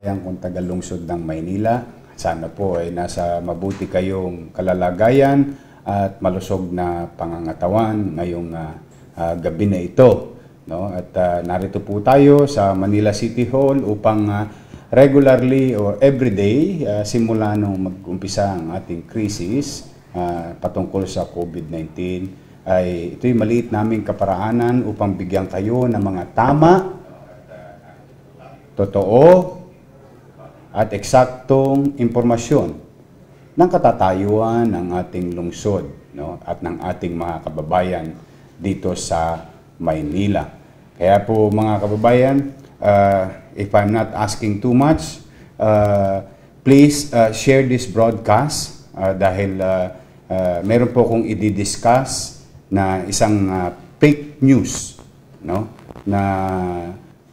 Yang kung taga-lungsod ng Maynila, sana po ay nasa mabuti kayong kalalagayan at malusog na pangangatawan ngayong gabi na ito. No? At narito po tayo sa Manila City Hall upang regularly or everyday, simula nung mag-umpisa ang ating krisis patungkol sa COVID-19, ay ito'y maliit naming kaparaanan upang bigyan kayo ng mga tama, totoo, at eksaktong impormasyon ng katatayuan ng ating lungsod, no? At ng ating mga kababayan dito sa Maynila. Kaya po mga kababayan, if I'm not asking too much, please share this broadcast dahil meron po kong i-discuss na isang fake news, no? Na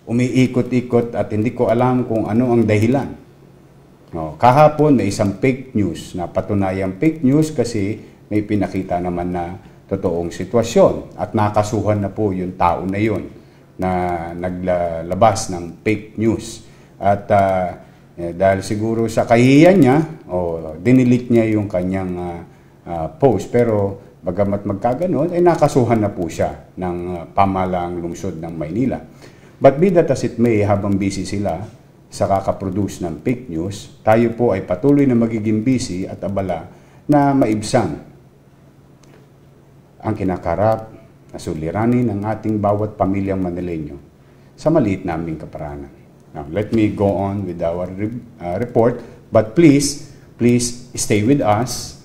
umiikot-ikot at hindi ko alam kung ano ang dahilan. No, kahapon may isang fake news na patunayang fake news kasi may pinakita naman na totoong sitwasyon at nakasuhan na po yung tao na yun na naglabas ng fake news. At dahil siguro sa kahihiyan niya, dinilit niya yung kanyang post, pero bagamat magkaganon, ay nakasuhan na po siya ng pamahalaang lungsod ng Maynila. But be that as it may, habang busy sila sa kakaproduce ng fake news, tayo po ay patuloy na magiging busy at abala na maibsan ang kinakarap na suliranin ng ating bawat pamilyang Manileño sa maliit naming kaparaanan. Now, let me go on with our report, but please stay with us.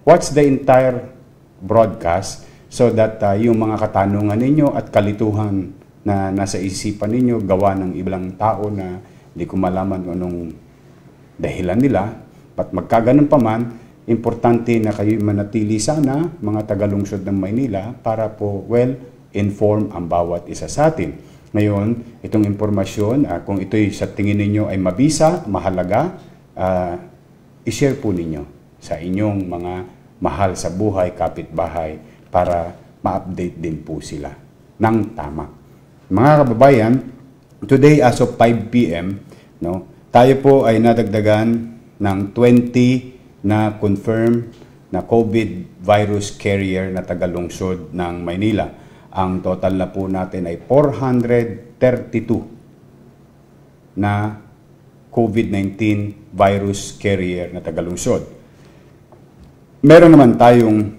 Watch the entire broadcast so that yung mga katanungan ninyo at kalituhan na nasa isipan ninyo, gawa ng ibang tao na hindi ko malaman kung anong dahilan nila. At magkaganon pa man, importante na kayo manatili sana, mga taga-lungsod ng Maynila, para po well-informed ang bawat isa sa atin. Ngayon, itong impormasyon, kung ito'y sa tingin ninyo ay mabisa, mahalaga, i-share po ninyo sa inyong mga mahal sa buhay, kapitbahay, para ma-update din po sila ng tama. Mga kababayan, today as of 5 p.m., no, tayo po ay nadagdagan ng 20 na confirmed na COVID virus carrier na taga-lungsod ng Maynila. Ang total na po natin ay 432 na COVID-19 virus carrier na taga-lungsod. Meron naman tayong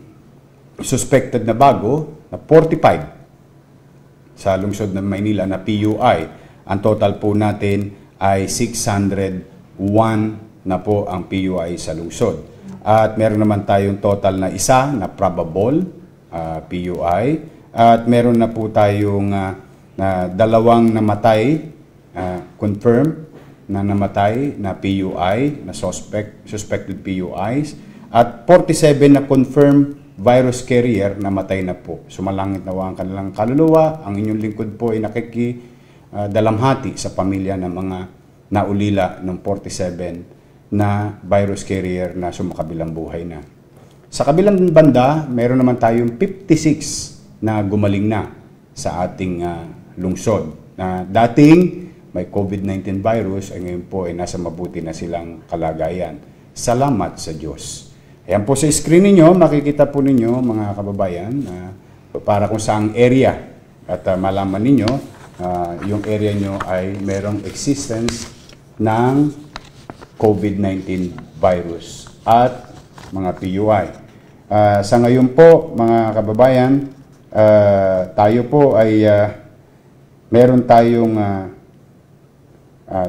suspected na bago na 45 sa lungsod ng Maynila na PUI. Ang total po natin ay 601 na po ang PUI sa lungsod. At meron naman tayong total na isa na probable PUI. At meron na po tayong dalawang namatay, confirmed na namatay na PUI, na suspected PUIs. At 47 na confirmed virus carrier na matay na po. Sumalangit na ang kanilang kaluluwa. Ang inyong lingkod po ay dalamhati sa pamilya ng mga naulila ng 47 na virus carrier na sumakabilang buhay na. Sa kabilang banda, meron naman tayong 56 na gumaling na sa ating lungsod. Na dating may COVID-19 virus, ay ngayon po ay nasa mabuti na silang kalagayan. Salamat sa Diyos. Ayan po sa screen ninyo, makikita po ninyo mga kababayan para kung saang area at malaman ninyo yung area nyo ay merong existence ng COVID-19 virus at mga PUI. Sa ngayon po mga kababayan, tayo po ay meron tayong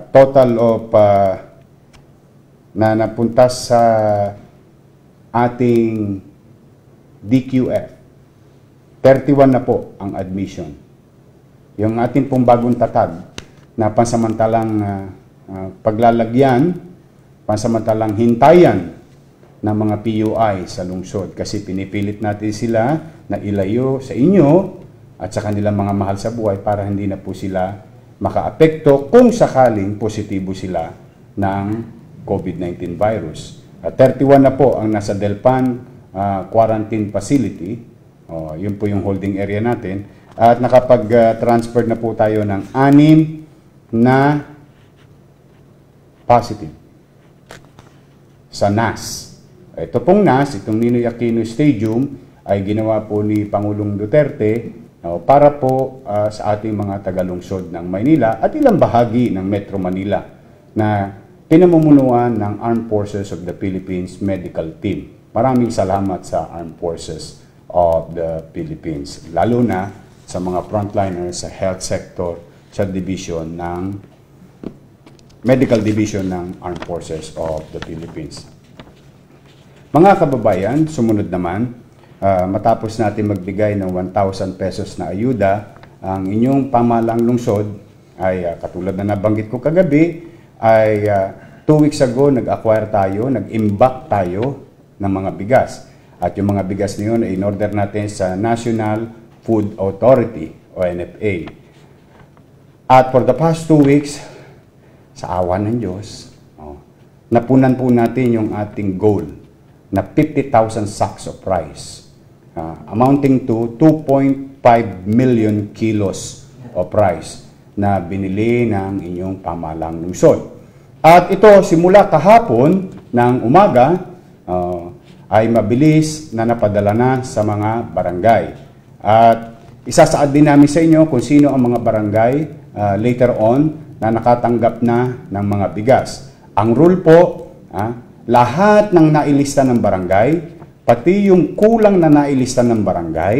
total of na napunta sa ating DQF. 31 na po ang admission. Yung ating pong bagong tatag na pansamantalang paglalagyan, pansamantalang hintayan ng mga PUI sa lungsod. Kasi pinipilit natin sila na ilayo sa inyo at sa kanilang mga mahal sa buhay para hindi na po sila makaapekto kung sakaling positibo sila ng COVID-19 virus. 31 na po ang nasa Delpan quarantine facility. Yun po yung holding area natin. At nakapag-transfer na po tayo ng 6 na positive sa NAS. Ito pong NAS, itong Ninoy Aquino Stadium, ay ginawa po ni Pangulong Duterte para po sa ating mga tagalungsod ng Maynila at ilang bahagi ng Metro Manila na pinamumunuan ng Armed Forces of the Philippines Medical Team. Maraming salamat sa Armed Forces of the Philippines, lalo na sa mga frontliners sa health sector, sa division ng Medical Division ng Armed Forces of the Philippines. Mga kababayan, sumunod naman, matapos natin magbigay ng 1,000 pesos na ayuda, ang inyong pamahalang lungsod ay katulad na nabanggit ko kagabi, ay 2 weeks ago nag-acquire tayo, nag-imbak tayo ng mga bigas. At yung mga bigas na yun ay in-order natin sa National Food Authority o NFA. At for the past 2 weeks, sa awa ng Diyos, napunan po natin yung ating goal na 50,000 sacks of rice, amounting to 2.5 million kilos of rice na binili ng inyong pamahalang lungsod. At ito, simula kahapon ng umaga, ay mabilis na napadala na sa mga barangay. At isasaad din namin sa inyo kung sino ang mga barangay later on na nakatanggap na ng mga bigas. Ang rule po, lahat ng nailista ng barangay, pati yung kulang na nailista ng barangay,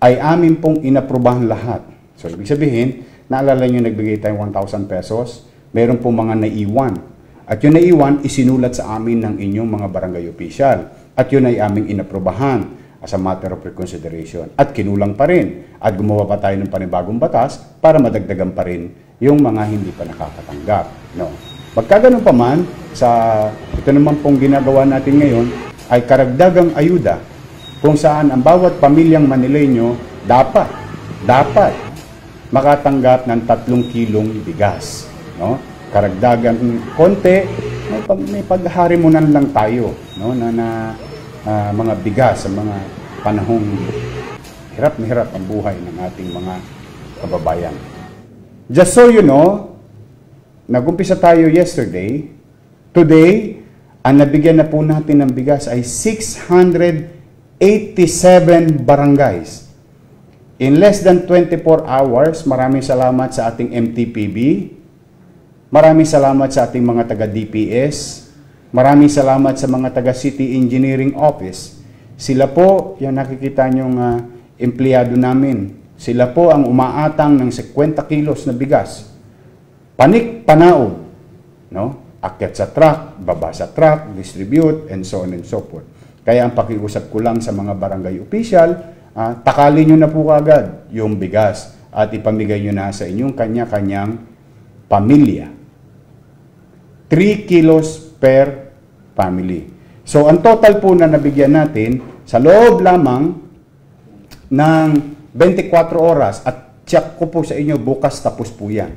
ay amin pong inaprubahan lahat. So, ibig sabihin, naalala nyo nagbigay tayong 1,000 pesos, meron pong mga naiwan. At yung naiwan, isinulat sa amin ng inyong mga barangay official. At yun ay aming inaprubahan as a matter of reconsideration. At kinulang pa rin. At gumawa pa tayo ng panibagong batas para madagdagan pa rin yung mga hindi pa nakakatanggap. No? Pagkaganon pa man, ito naman pong ginagawa natin ngayon, ay karagdagang ayuda kung saan ang bawat pamilyang Manileño dapat makatanggap ng 3 kilong bigas. No? Karagdagan konti, may pagharimunan lang tayo, no, na mga bigas sa mga panahong hirap na hirap ang buhay ng ating mga kababayan. Just so you know, nag-umpisa tayo yesterday. Today, ang nabigyan na po natin ng bigas ay 687 barangays. In less than 24 hours, maraming salamat sa ating MTPB, maraming salamat sa ating mga taga-DPS, maraming salamat sa mga taga-City Engineering Office. Sila po, yung nakikita nyong empleyado namin, sila po ang umaatang ng 50 kilos na bigas. Panik-panaog, no? Akyat sa truck, baba sa truck, distribute, and so on and so forth. Kaya ang pakiusap ko lang sa mga barangay official, takalin nyo na po agad yung bigas at ipamigay nyo na sa inyong kanya-kanyang pamilya. 3 kilos per family. So, ang total po na nabigyan natin, sa loob lamang ng 24 oras, at check ko po sa inyo, bukas tapos po yan.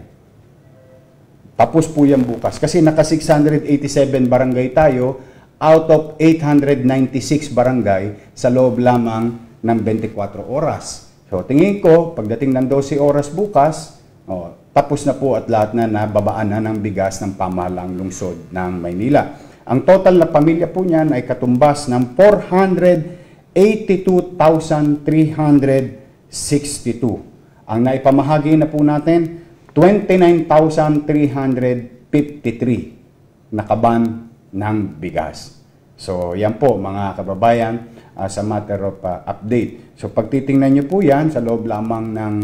Tapos po yan bukas. Kasi naka 687 barangay tayo, out of 896 barangay, sa loob lamang ng 24 oras. So, tingin ko, pagdating ng 12 oras bukas, tapos na po at lahat na nababaan na ng bigas ng pamahalang lungsod ng Maynila. Ang total na pamilya po niyan ay katumbas ng 482,362. Ang naipamahagi na po natin, 29,353 na kaban ng bigas. So, yan po mga kababayan sa matter of update. So, pag titingnan nyo po yan, sa loob lamang ng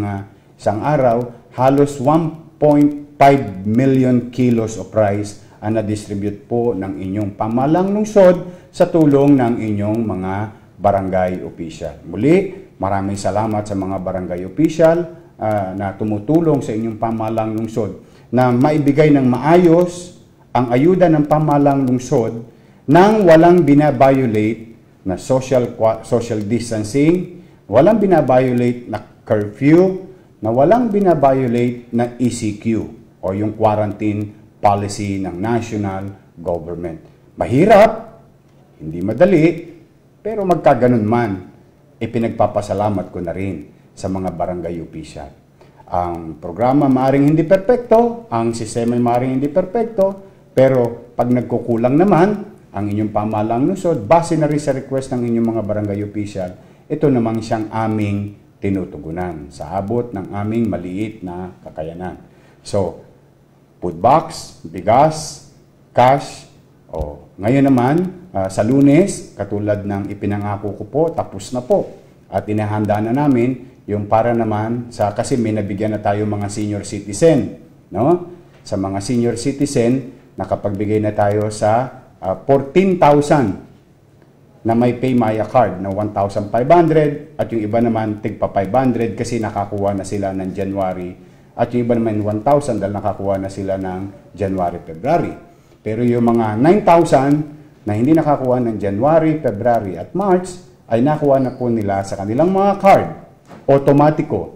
isang araw, halos 1.5 million kilos of rice ang na-distribute po ng inyong pamahalang lungsod sa tulong ng inyong mga barangay official. Muli, maraming salamat sa mga barangay official na tumutulong sa inyong pamahalang lungsod na maibigay ng maayos ang ayuda ng pamahalang lungsod nang walang binabiolate na social distancing, walang binabiolate na curfew, na walang binabiolate na ECQ o yung quarantine policy ng national government. Mahirap, hindi madali, pero magkaganon man, ipinagpapasalamat ko na rin sa mga barangay official. Ang programa maaring hindi perpekto, ang sistema maaring hindi perpekto, Pero pag nagkukulang naman ang inyong pamahalaang lungsod, base na rin sa request ng inyong mga barangay official, ito namang siyang aming tinutugunan sa abot ng aming maliit na kakayanan. So, food box, bigas, cash, ngayon naman, sa Lunes, katulad ng ipinangako ko po, tapos na po. At inahanda na namin yung para naman kasi may nabigyan na tayo mga senior citizen. No? Sa mga senior citizen, nakapagbigay na tayo sa 14,000 na may Pay Maya card na 1,500 at yung iba naman tigpa 500 kasi nakakuha na sila ng January at yung iba naman 1,000 dahil nakakuha na sila ng January, February. Pero yung mga 9,000 na hindi nakakuha ng January, February at March ay nakuha na po nila sa kanilang mga card. Automatiko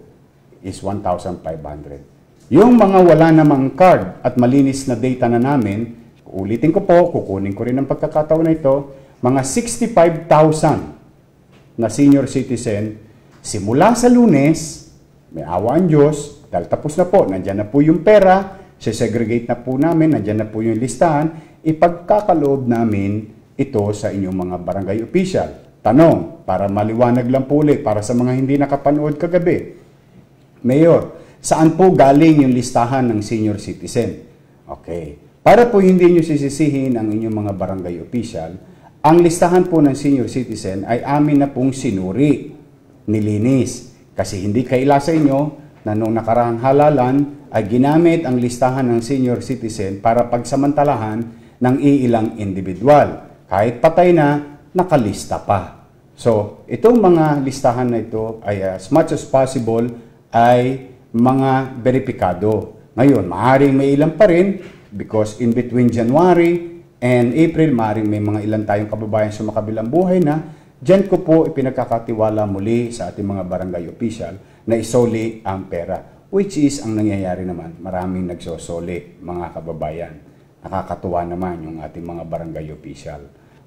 is 1,500. Yung mga wala namang card at malinis na data na namin, ulitin ko po, kukunin ko rin ang pagkakataon na ito, mga 65,000 na senior citizen, simula sa Lunes, may awa ang Diyos, dahil tapos na po, nandyan na po yung pera, sisegregate na po namin, nandyan na po yung listahan, ipagkakaloob namin ito sa inyong mga barangay official. Tanong, para maliwanag lang po ulit, para sa mga hindi nakapanood kagabi, Mayor, saan po galing yung listahan ng senior citizen? Okay. Para po hindi nyo sisisihin ang inyong mga barangay official, ang listahan po ng senior citizen ay amin na pong sinuri, nilinis. Kasi hindi kaila sa inyo na noong nakarang halalan ay ginamit ang listahan ng senior citizen para pagsamantalahan ng iilang individual. Kahit patay na, nakalista pa. So, itong mga listahan na ito ay as much as possible ay mga beripikado. Ngayon, maaaring may ilan pa rin because in between January and April, maaaring may mga ilan tayong kababayan sa makabilang buhay na diyan ko po ipinagkakatiwala muli sa ating mga barangay official na isoli ang pera. Which is, ang nangyayari naman, maraming nagsosoli, mga kababayan. Nakakatuwa naman yung ating mga barangay official.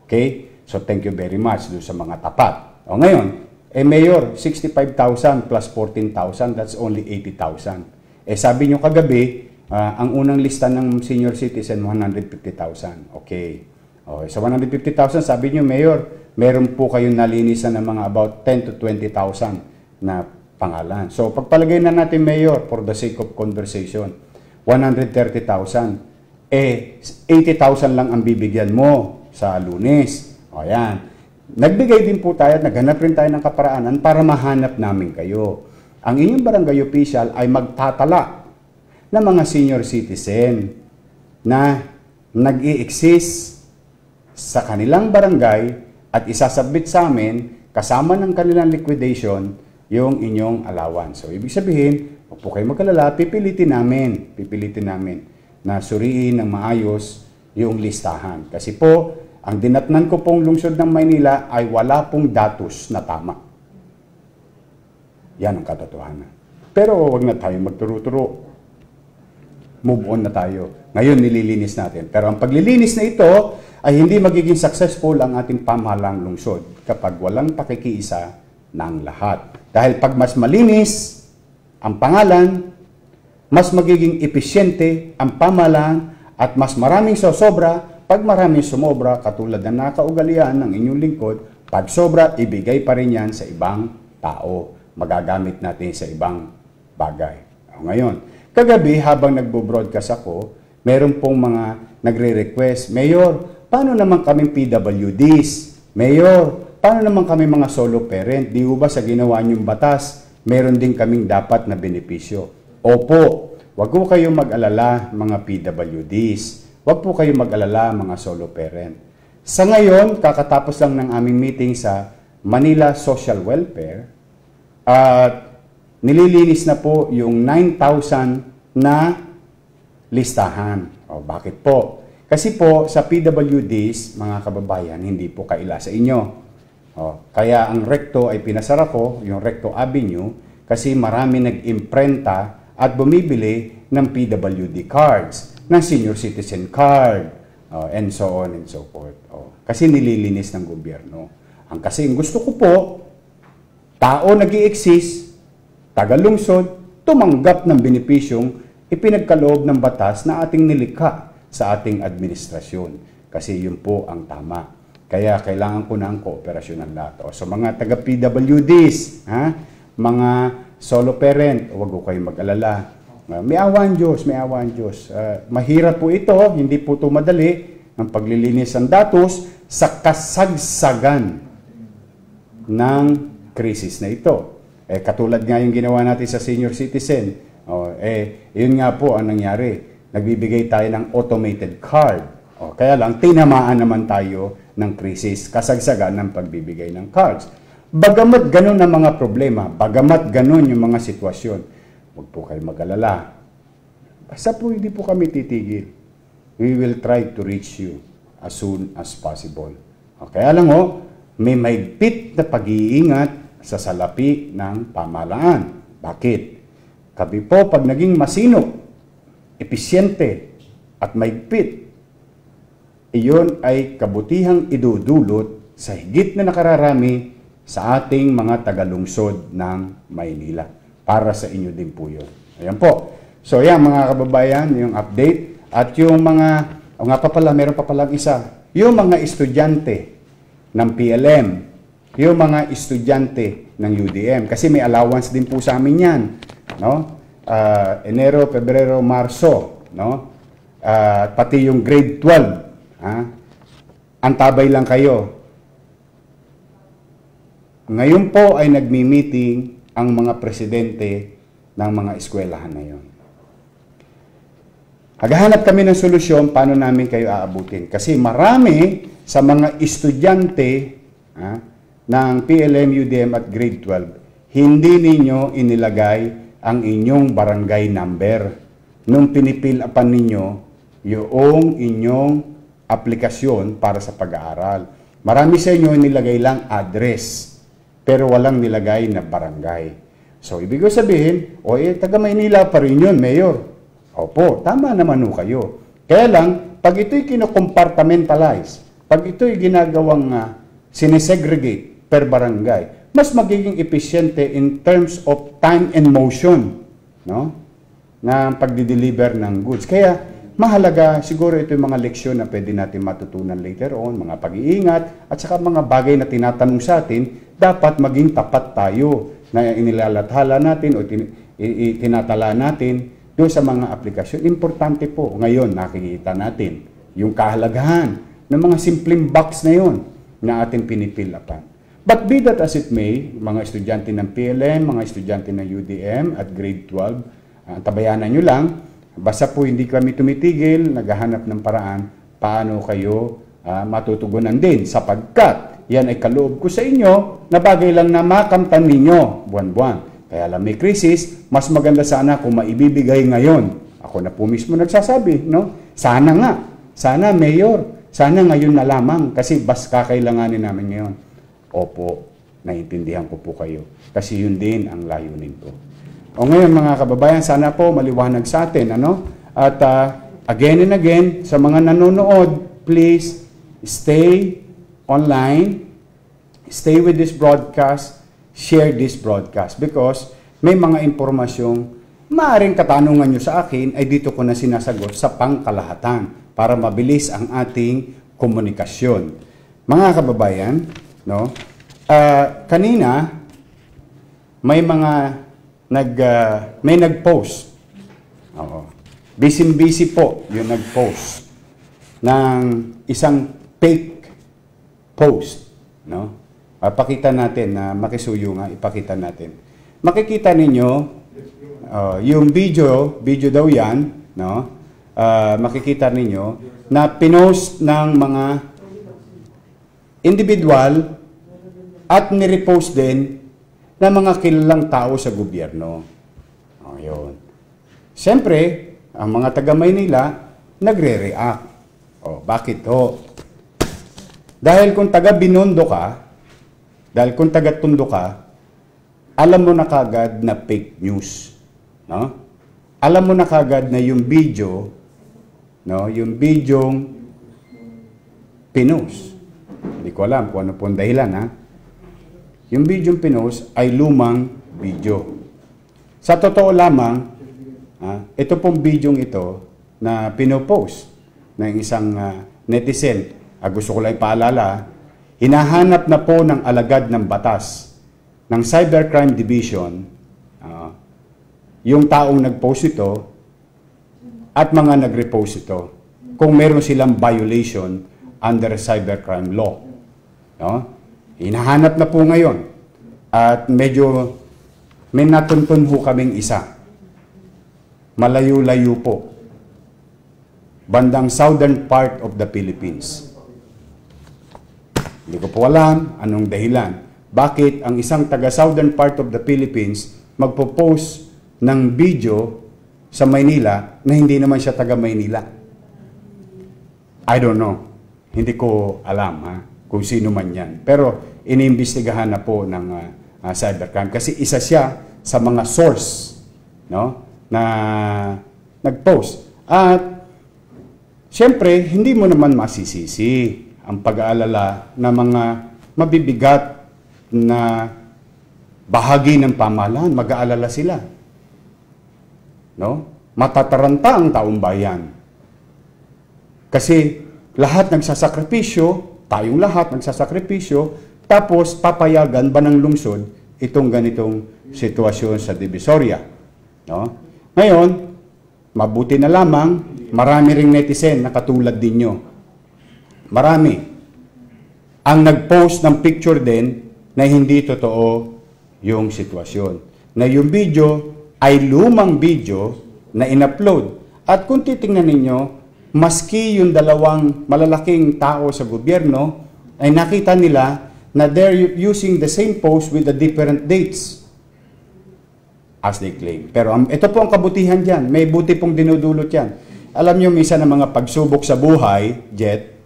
Okay? So, thank you very much doon sa mga tapat. O ngayon, Mayor, 65,000 plus 14,000, that's only 80,000. Sabi nyo kagabi, ang unang lista ng senior citizen, 150,000. Okay. Sa 150,000, sabi nyo, Mayor, meron po kayong nalinisan ng mga about 10 to 20,000 na pangalan. So, pagpalagay na natin, Mayor, for the sake of conversation, 130,000. 80,000 lang ang bibigyan mo sa Lunes. O, yan. Nagbigay din po tayo, naghanap rin tayo ng kaparaanan para mahanap namin kayo. Ang inyong barangay official ay magtatala ng mga senior citizen na nag-i-exist sa kanilang barangay at isasabit sa amin kasama ng kanilang liquidation yung inyong allowance. So, ibig sabihin, huwag po kayo mag-alala, pipilitin namin na suriin ng maayos yung listahan. Kasi po, ang dinatnan ko pong lungsod ng Maynila ay wala pong datos na tama. Yan ang katotohanan. Pero huwag na tayo magturo-turo. Move on na tayo. Ngayon, nililinis natin. Pero ang paglilinis na ito ay hindi magiging successful ang ating pamahalang lungsod kapag walang pakikiisa ng lahat. Dahil pag mas malinis ang pangalan, mas magiging epesyente ang pamahalaan at mas maraming sosobra. Pag maraming sumobra, katulad na nakaugalian ng inyong lingkod, pag sobra, ibigay pa rin yan sa ibang tao. Magagamit natin sa ibang bagay. Ngayon, kagabi habang nagbo-broadcast ako, meron pong mga nagre-request, Mayor, paano naman kaming PWDs? Mayor, paano naman kami mga solo parent? Di ba sa ginawa niyong batas, meron din kaming dapat na benepisyo? Opo, wag po kayong mag-alala mga PWDs. Wag po kayong mag-alala mga solo parent. Sa ngayon, kakatapos lang ng aming meeting sa Manila Social Welfare at nililinis na po yung 9,000 na listahan. O, bakit po? Kasi po sa PWDs, mga kababayan, hindi po kaila sa inyo. O, kaya ang recto ay pinasara ko, yung Recto Avenue, kasi marami nag-imprenta at bumibili ng PWD cards, ng senior citizen card, and so on and so forth. Kasi nililinis ng gobyerno. Kasi ang gusto ko po, tao nag-i-exist, tagalungsod, tumanggap ng benepisyong ipinagkaloob ng batas na ating nilikha sa ating administrasyon. Kasi yun po ang tama. Kaya kailangan ko ng kooperasyon ng lahat. O, so mga taga-PWDs, mga solo parent, huwag ko kayong mag-alala. May awan Diyos, may awan Diyos. Mahirap po ito, hindi po ito madali, ang paglilinis ng datos sa kasagsagan ng krisis na ito. Katulad nga yung ginawa natin sa senior citizen, yun nga po ang nangyari. Nagbibigay tayo ng automated card. Kaya lang, tinamaan naman tayo ng krisis, kasagsagan ng pagbibigay ng cards. Bagamat ganun ang mga problema, bagamat ganun yung mga sitwasyon, huwag po kayo mag-alala. Basta po hindi po kami titigil. We will try to reach you as soon as possible. Kaya lang may mahigpit na pag-iingat sa salapi ng pamahalaan. Bakit? Kami po, pag naging masinop, episyente, at mahigpit, iyon ay kabutihang idudulot sa higit na nakararami sa ating mga tagalungsod ng Maynila. Para sa inyo din po yun. Ayan po. So yan mga kababayan, yung update. At yung mga, meron pa palang isa, yung mga estudyante ng PLM, yung mga estudyante ng UDM, kasi may allowance din po sa amin yan. No? Enero, Pebrero, Marso, no? Pati yung grade 12, antabay lang kayo. Ngayon po ay nagmi-meeting ang mga presidente ng mga eskwelahan na yon. Naghahanap kami ng solusyon paano namin kayo aabutin. Kasi marami sa mga estudyante ng PLM, UDM at grade 12, hindi ninyo inilagay ang inyong barangay number nung pinipilapan ninyo yung inyong aplikasyon para sa pag-aaral. Marami sa inyo nilagay lang address, pero walang nilagay na barangay. So, ibig sabihin, taga Maynila pa rin yun, Mayor. Opo, tama naman kayo. Kaya lang, pag ito'y kinokompartmentalize, pag ito'y ginagawang sinesegregate per barangay, mas magiging episyente in terms of time and motion, no? Na pagdi-deliver ng goods. Kaya, mahalaga, siguro ito yung mga leksyon na pwede natin matutunan later on, mga pag-iingat, at saka mga bagay na tinatanong sa atin, dapat maging tapat tayo na inilalathala natin o tinatala natin doon sa mga aplikasyon. Importante po, ngayon nakikita natin yung kahalagahan ng mga simpleng box na yon na ating pinipilapan. But be that as it may, mga estudyante ng PLM, mga estudyante ng UDM at grade 12, tabayanan nyo lang, basta po hindi kami tumitigil, naghahanap ng paraan paano kayo matutugunan din sapagkat yan ay kaloob ko sa inyo na bagay lang na makamtan ninyo buwan-buwan. Kaya lang may krisis, mas maganda sana kung maibibigay ngayon. Ako na po mismo nagsasabi, no? Sana nga, sana Mayor, sana ngayon na lamang kasi bas kakailanganin namin ngayon. Opo, naiintindihan ko po kayo. Kasi yun din ang layunin ko. O ngayon mga kababayan, sana po maliwanag sa atin, ano? At again and again, sa mga nanonood, please stay online, stay with this broadcast, share this broadcast because may mga impormasyong maaaring katanungan nyo sa akin ay dito ko na sinasagot sa pangkalahatan para mabilis ang ating komunikasyon. Mga kababayan, no? Kanina may mga may nag-post. Busy po yung nag-post ng isang fake post, no? Pakita natin na makisuyo nga, ipakita natin. Makikita ninyo yung video daw yan, no? Makikita ninyo na pinost ng mga individual at nirepost din ng mga kilalang tao sa gobyerno. Yun. Siyempre, ang mga taga Maynila nagre-react. Bakit ho? Dahil kung taga Binondo ka, dahil kung taga-Tondo ka, alam mo na kagad na fake news. No? Alam mo na kagad na yung video, no, yung bidyong pinost. Hindi ko alam kung ano pong dahilan, ha? Yung bidyong pinost ay lumang video. Sa totoo lamang, ito pong bidyong ito na pinopost ng isang netizen. Gusto ko lang ipaalala, hinahanap na po ng alagad ng batas ng Cybercrime Division yung taong nag-post ito at mga nag-repost ito kung meron silang violation under cybercrime law. No? Hinahanap na po ngayon at medyo may natuntun ho kaming isa. Malayo-layo po. Bandang southern part of the Philippines. Hindi ko po alam anong dahilan. Bakit ang isang taga-southern part of the Philippines magpo-post ng video sa Maynila na hindi naman siya taga-Maynila? I don't know. Hindi ko alam kung sino man yan. Pero iniimbestigahan na po ng cybercrime kasi isa siya sa mga source, no, na nag-post. At siyempre, hindi mo naman masisisi ang pag-aalala na mga mabibigat na bahagi ng pamahalaan. Mag-aalala sila. No? Matataranta ang taong bayan. Kasi lahat nagsasakripisyo, tayong lahat nagsasakripisyo, tapos papayagan ba ng lungsod itong ganitong sitwasyon sa Divisoria. No? Ngayon, mabuti na lamang, marami ring netizen na katulad ninyo. Marami. Ang nag-post ng picture din na hindi totoo yung sitwasyon. Na yung video ay lumang video na in-upload. At kung titingnan ninyo, maski yung dalawang malalaking tao sa gobyerno, ay nakita nila na they're using the same post with the different dates as they claim. Pero ito po ang kabutihan dyan. May buti pong dinudulot yan. Alam nyo, minsan ng mga pagsubok sa buhay, Jet,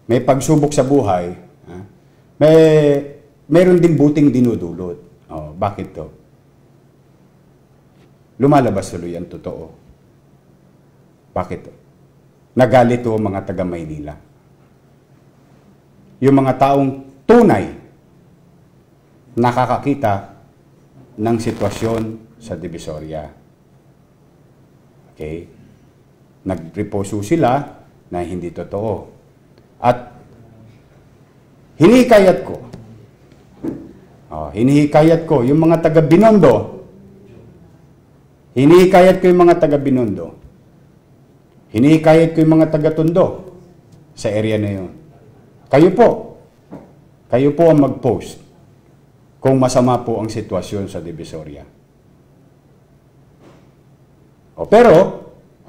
may pagsubok sa buhay, meron din buting dinudulot. Bakit to? Lumalabas tuloy ang totoo. Bakit to? Nagalit to mga taga-Maynila. Yung mga taong tunay nakakakita ng sitwasyon sa Divisoria. Okay? Nag-repost sila na hindi totoo. At hinihikayat ko yung mga taga-Binondo. Hinihikayat ko yung mga taga-Binondo. Hinihikayat ko yung mga taga-Tondo sa area na yun. Kayo po ang mag-post kung masama po ang sitwasyon sa Divisoria. Pero,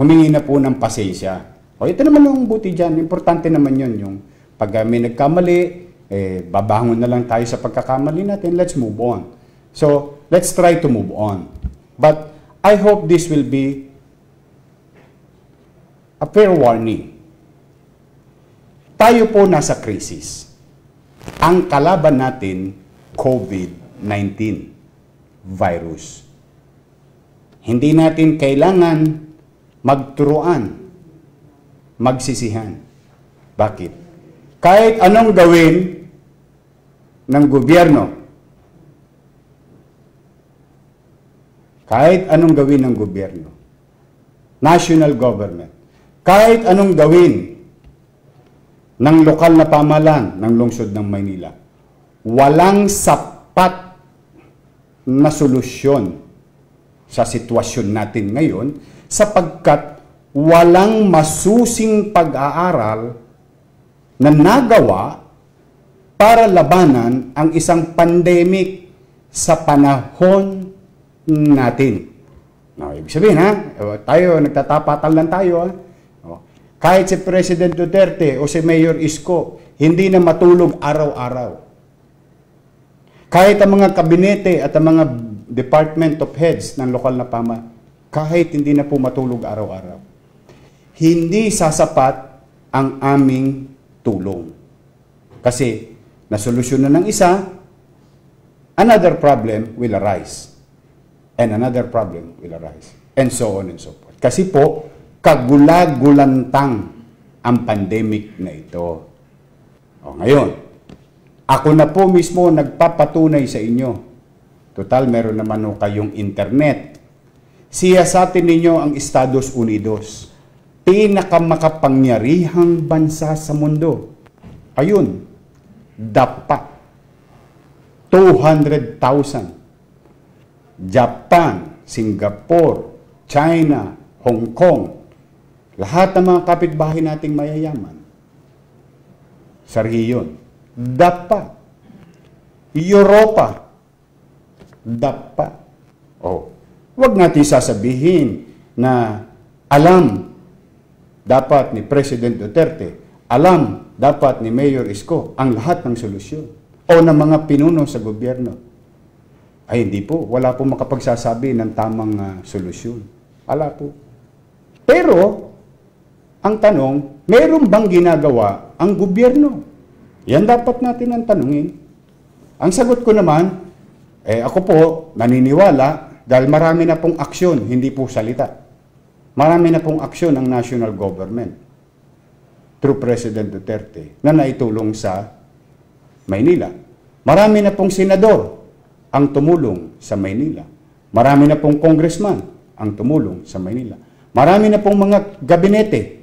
humingi na po ng pasensya. Ito naman yung buti dyan. Importante naman yun. Yung pag may nagkamali, babangon na lang tayo sa pagkakamali natin. Let's move on. So, let's try to move on. But, I hope this will be a fair warning. Tayo po nasa krisis. Ang kalaban natin, COVID-19 virus. Hindi natin kailangan magturuan, magsisihan. Bakit? Kahit anong gawin ng gobyerno, national government, kahit anong gawin ng lokal na pamahalaan ng lungsod ng Maynila, walang sapat na solusyon sa sitwasyon natin ngayon sapagkat walang masusing pag-aaral na nagawa para labanan ang isang pandemic sa panahon natin. Ibig sabihin, tayo, nagtatapatal lang tayo, kahit si President Duterte o si Mayor Isko, hindi na matulog araw-araw. Kahit ang mga kabinete at ang mga department of heads ng lokal na kahit hindi na po matulog araw-araw. Hindi sasapat ang aming tulong. Kasi, nasolusyonan ng isa, another problem will arise. And another problem will arise. And so on and so forth. Kasi po, kagulag-gulantang ang pandemic na ito. Ngayon, ako na po mismo nagpapatunay sa inyo. Total, meron naman kayong internet. Siyasatin ninyo ang Estados Unidos. pinakamakapangyarihang bansa sa mundo. Ayun, dapat 200,000. Japan, Singapore, China, Hong Kong, lahat ng mga kapitbahay nating mayayaman sa rehiyon. Dapat. Europa. Dapat. Huwag natin sasabihin na alam dapat ni President Duterte, alam dapat ni Mayor Isko ang lahat ng solusyon o ng mga pinuno sa gobyerno. Ay hindi po, wala po makapagsasabi ng tamang solusyon. Wala po. Pero, ang tanong, meron bang ginagawa ang gobyerno? Yan dapat natin ang tanungin. Ang sagot ko naman, ako po naniniwala dahil marami na pong aksyon, hindi po salita. Marami na pong aksyon ang national government through President Duterte na naitulong sa Maynila. Marami na pong senador ang tumulong sa Maynila. Marami na pong congressman ang tumulong sa Maynila. Marami na pong mga gabinete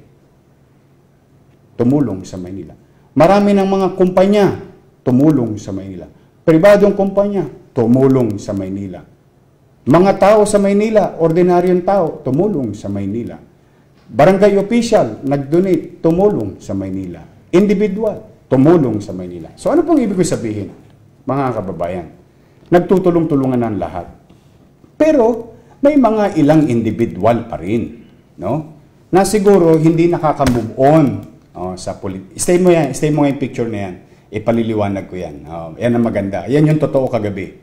tumulong sa Maynila. Marami ng mga kumpanya tumulong sa Maynila. Pribadong kumpanya tumulong sa Maynila. Mga tao sa Maynila, ordinaryong tao, tumulong sa Maynila. Barangay official, nag-donate, tumulong sa Maynila. Individual, tumulong sa Maynila. So ano pong ibig sabihin, mga kababayan? Nagtutulong-tulungan ng lahat. Pero may mga ilang individual pa rin, no? Na siguro hindi nakaka-move on sa stay mo nga yung picture na yan. Ipaliliwanag ko yan. Yan ang maganda. Yan yung totoo kagabi.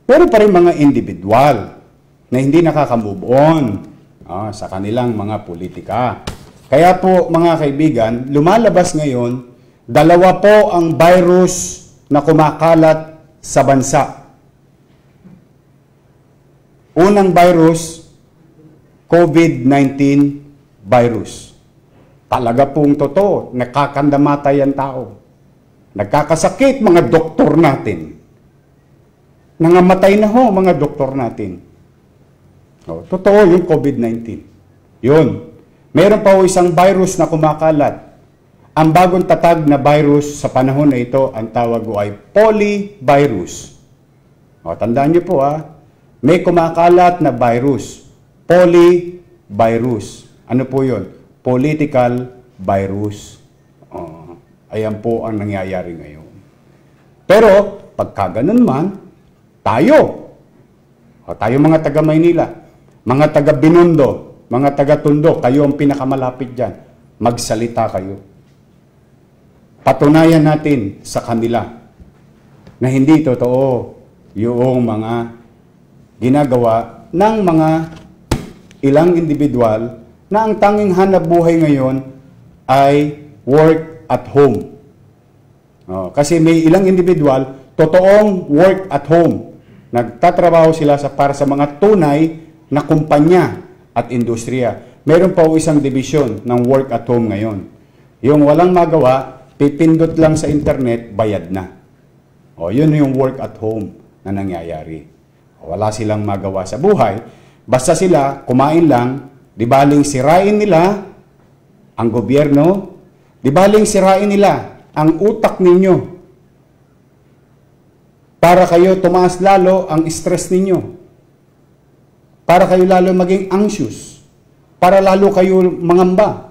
Pero pa rin mga individual na hindi nakaka-move on sa kanilang mga politika. Kaya po mga kaibigan, lumalabas ngayon, dalawa po ang virus na kumakalat sa bansa. Unang virus, COVID-19 virus. Talaga pong totoo, nakakandamata yan tao. Nagkakasakit mga doktor natin. Nangamatay na ho mga doktor natin. Totoo yung COVID-19. Yun. Meron pa ho isang virus na kumakalat. Ang bagong tatag na virus sa panahon na ito, ang tawag ko ay polyvirus. Tandaan niyo po may kumakalat na virus. Polyvirus. Ano po yun? Political virus. Ayan po ang nangyayari ngayon. Pero, pagka ganun man, tayo mga taga Maynila, mga taga Binondo, mga taga Tondo, kayo ang pinakamalapit dyan, magsalita kayo. Patunayan natin sa kanila na hindi totoo yung mga ginagawa ng mga ilang individual na ang tanging hanap buhay ngayon ay work at home. Kasi may ilang individual, totoong work at home. Nagtatrabaho sila para sa mga tunay na kumpanya at industriya. Meron pa isang division ng work at home ngayon. Yung walang magawa, pipindot lang sa internet, bayad na. Yun yung work at home na nangyayari. Wala silang magawa sa buhay. Basta sila, kumain lang, di baling sirain nila ang gobyerno, di baling sirain nila ang utak ninyo para kayo tumaas lalo ang stress ninyo, para kayo lalo maging anxious, para lalo kayo mangamba,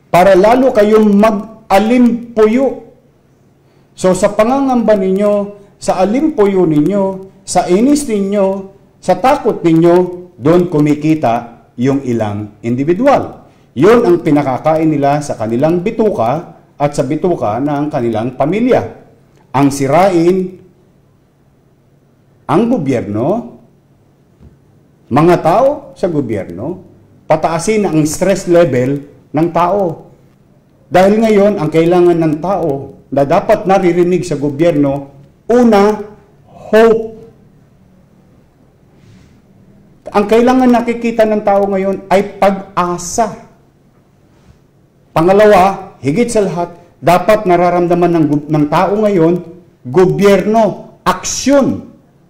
para lalo kayo mag-alimpuyo. So sa pangangamba ninyo, sa alimpuyo ninyo, sa inis ninyo, sa takot ninyo, doon kumikita yung ilang individual. Yun ang pinakakain nila sa kanilang bituka at sa bituka ng kanilang pamilya. Ang sirain ang gobyerno, mga tao sa gobyerno, pataasin ang stress level ng tao. Dahil ngayon, ang kailangan ng tao na dapat naririnig sa gobyerno, una, hope. Ang kailangan nakikita ng tao ngayon ay pag-asa. Pangalawa, higit sa lahat, dapat nararamdaman ng tao ngayon, gobyerno, aksyon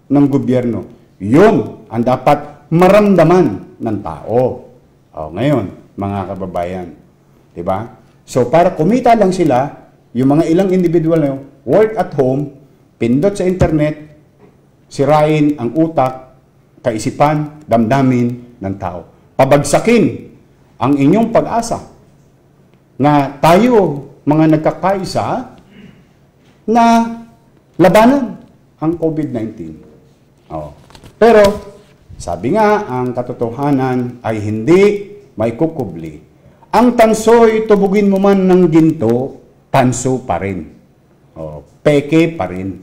ng gobyerno. Yun ang dapat maramdaman ng tao. Ngayon, mga kababayan, di ba? So, para kumita lang sila, yung mga ilang individual na work at home, pindot sa internet, sirain ang utak, kaisipan, damdamin ng tao. Pabagsakin ang inyong pag-asa na tayo, mga nagkakaisa, na labanan ang COVID-19. Pero, sabi nga, ang katotohanan ay hindi may kukubli. Ang tanso'y tubugin mo man ng ginto, tanso pa rin. Peke pa rin.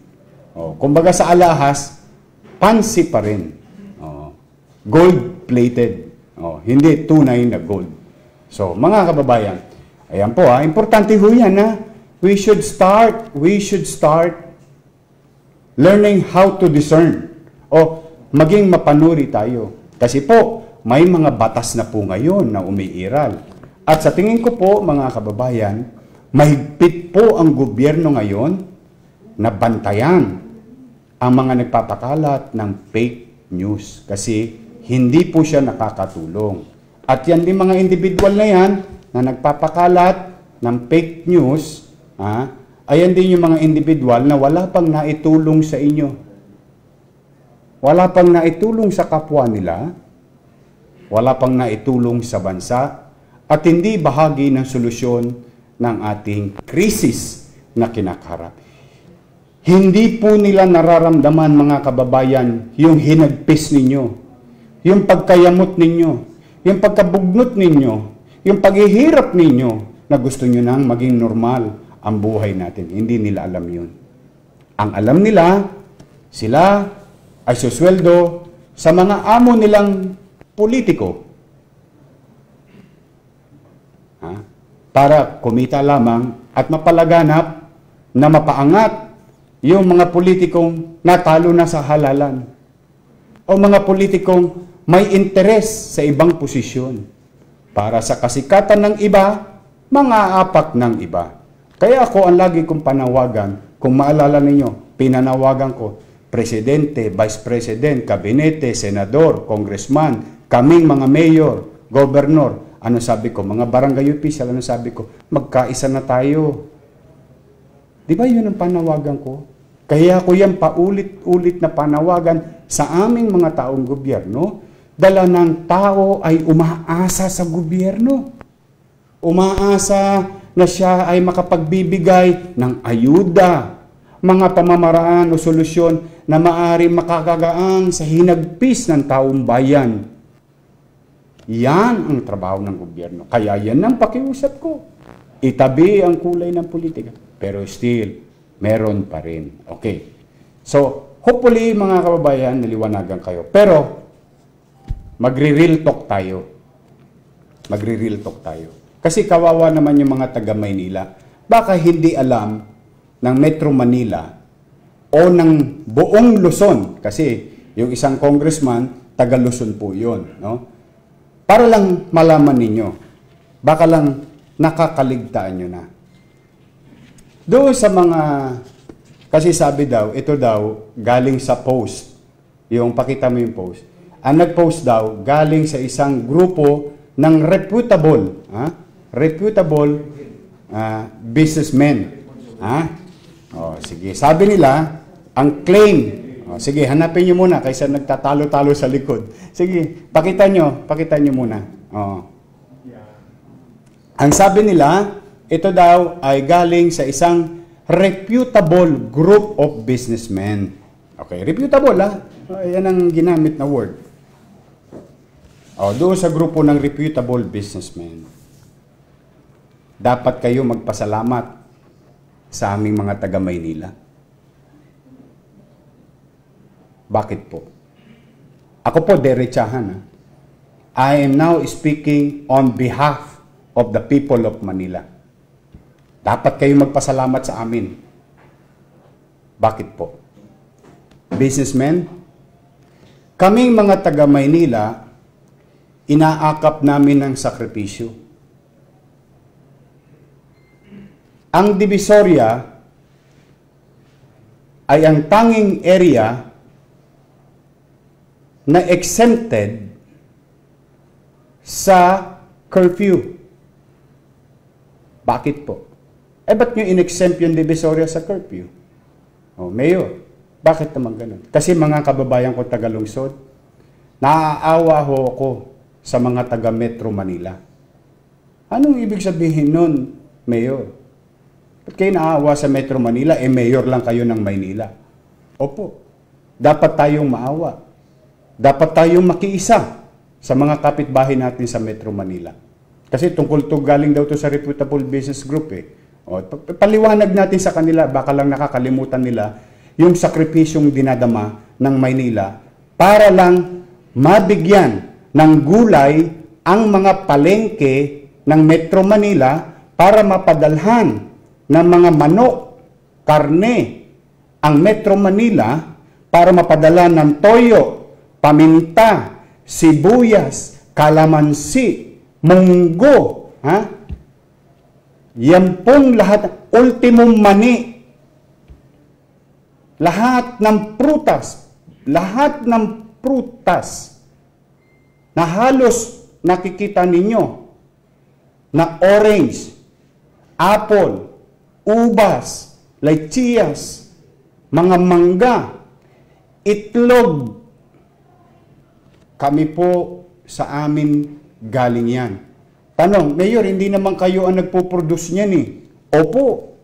Kumbaga sa alahas, pansi pa rin. Gold-plated. Hindi tunay na gold. So, mga kababayan, ayan po importante ho yan we should start learning how to discern. Maging mapanuri tayo. Kasi po, may mga batas na po ngayon na umiiral. At sa tingin ko po, mga kababayan, mahigpit po ang gobyerno ngayon na bantayan ang mga nagpapakalat ng fake news. Kasi hindi po siya nakakatulong. At yan din mga individual na yan na nagpapakalat ng fake news, ayan din yung mga individual na wala pang naitulong sa inyo. Wala pang naitulong sa kapwa nila, wala pang naitulong sa bansa, at hindi bahagi ng solusyon ng ating krisis na kinakaharap. Hindi po nila nararamdaman, mga kababayan, yung hinagpis ninyo, yung pagkayamot ninyo, yung pagkabugnot ninyo, yung paghihirap ninyo na gusto nyo nang maging normal ang buhay natin. Hindi nila alam yun. Ang alam nila, sila ay susweldo sa mga amo nilang politiko. Para kumita lamang at mapalaganap na mapaangat yung mga politikong natalo na sa halalan o mga politikong may interes sa ibang posisyon para sa kasikatan ng iba, mga apak ng iba. Kaya ako ang lagi kong panawagan, kung maalala ninyo, pinanawagan ko, presidente, vice president, kabinete, senador, congressman, kaming mga mayor, gobernador. Ano sabi ko? Mga barangay official, ano sabi ko? Magkaisa na tayo. Di ba yun ang panawagan ko? Kaya ko yan paulit-ulit na panawagan sa aming mga taong gobyerno, dala ng tao ay umaasa sa gobyerno. Umaasa na siya ay makapagbibigay ng ayuda, mga pamamaraan o solusyon na maaari makakagaan sa hinagpis ng taong bayan. Yan ang trabaho ng gobyerno. Kaya yan ang pakiusap ko. Itabi ang kulay ng politika. Pero still, meron pa rin. Okay. So, hopefully, mga kababayan, naliwanagan kayo. Pero, magre-real talk tayo. Magre-real talk tayo. Kasi kawawa naman yung mga taga Maynila. Baka hindi alam ng Metro Manila o ng buong Luzon. Kasi yung isang congressman, taga Luzon po yun. No? Para lang malaman ninyo. Baka lang nakakaligtaan nyo na. Doon sa mga, kasi sabi daw, ito daw, galing sa post. Yung, pakita mo yung post. Ang nag-post daw, galing sa isang grupo ng reputable businessmen. Sige. Sabi nila, ang claim, sige, hanapin nyo muna kaysa nagtatalo-talo sa likod. Sige, pakita nyo muna. Ang sabi nila, ito daw ay galing sa isang reputable group of businessmen. Okay, reputable yan ang ginamit na word. Doon sa grupo ng reputable businessmen. Dapat kayo magpasalamat sa aming mga taga Maynila. Bakit po? Ako po, derechahan. I am now speaking on behalf of the people of Manila. Dapat kayo magpasalamat sa amin. Bakit po? Businessmen, kaming mga taga Maynila, inaakap namin ng sakripisyo. Ang Divisoria ay ang tanging area na exempted sa curfew. Bakit po? Ba't nyo in-exempt yung Divisoria sa curfew? Mayor, bakit naman ganun? Kasi mga kababayan ko taga-lungsod, naaawa ho ako sa mga taga-Metro Manila. Anong ibig sabihin nun, Mayor? Ba't kayo naaawa sa Metro Manila? Mayor lang kayo ng Maynila. Opo, dapat tayong maawa. Dapat tayong makiisa sa mga kapitbahay natin sa Metro Manila. Kasi tungkol to galing daw to sa reputable business group paliwanag natin sa kanila, baka lang nakakalimutan nila yung sakripisyong dinadama ng Maynila para lang mabigyan ng gulay ang mga palengke ng Metro Manila para mapadalhan ng mga manok, karne ang Metro Manila para mapadala ng toyo, paminta, sibuyas, kalamansi, munggo, yan pong lahat, ultimong mani, lahat ng prutas na halos nakikita ninyo na orange, apple, ubas, lechiyas, mga mangga, itlog, kami po sa amin galing yan. Tanong, Mayor, hindi naman kayo ang nagpo-produce niyan Opo.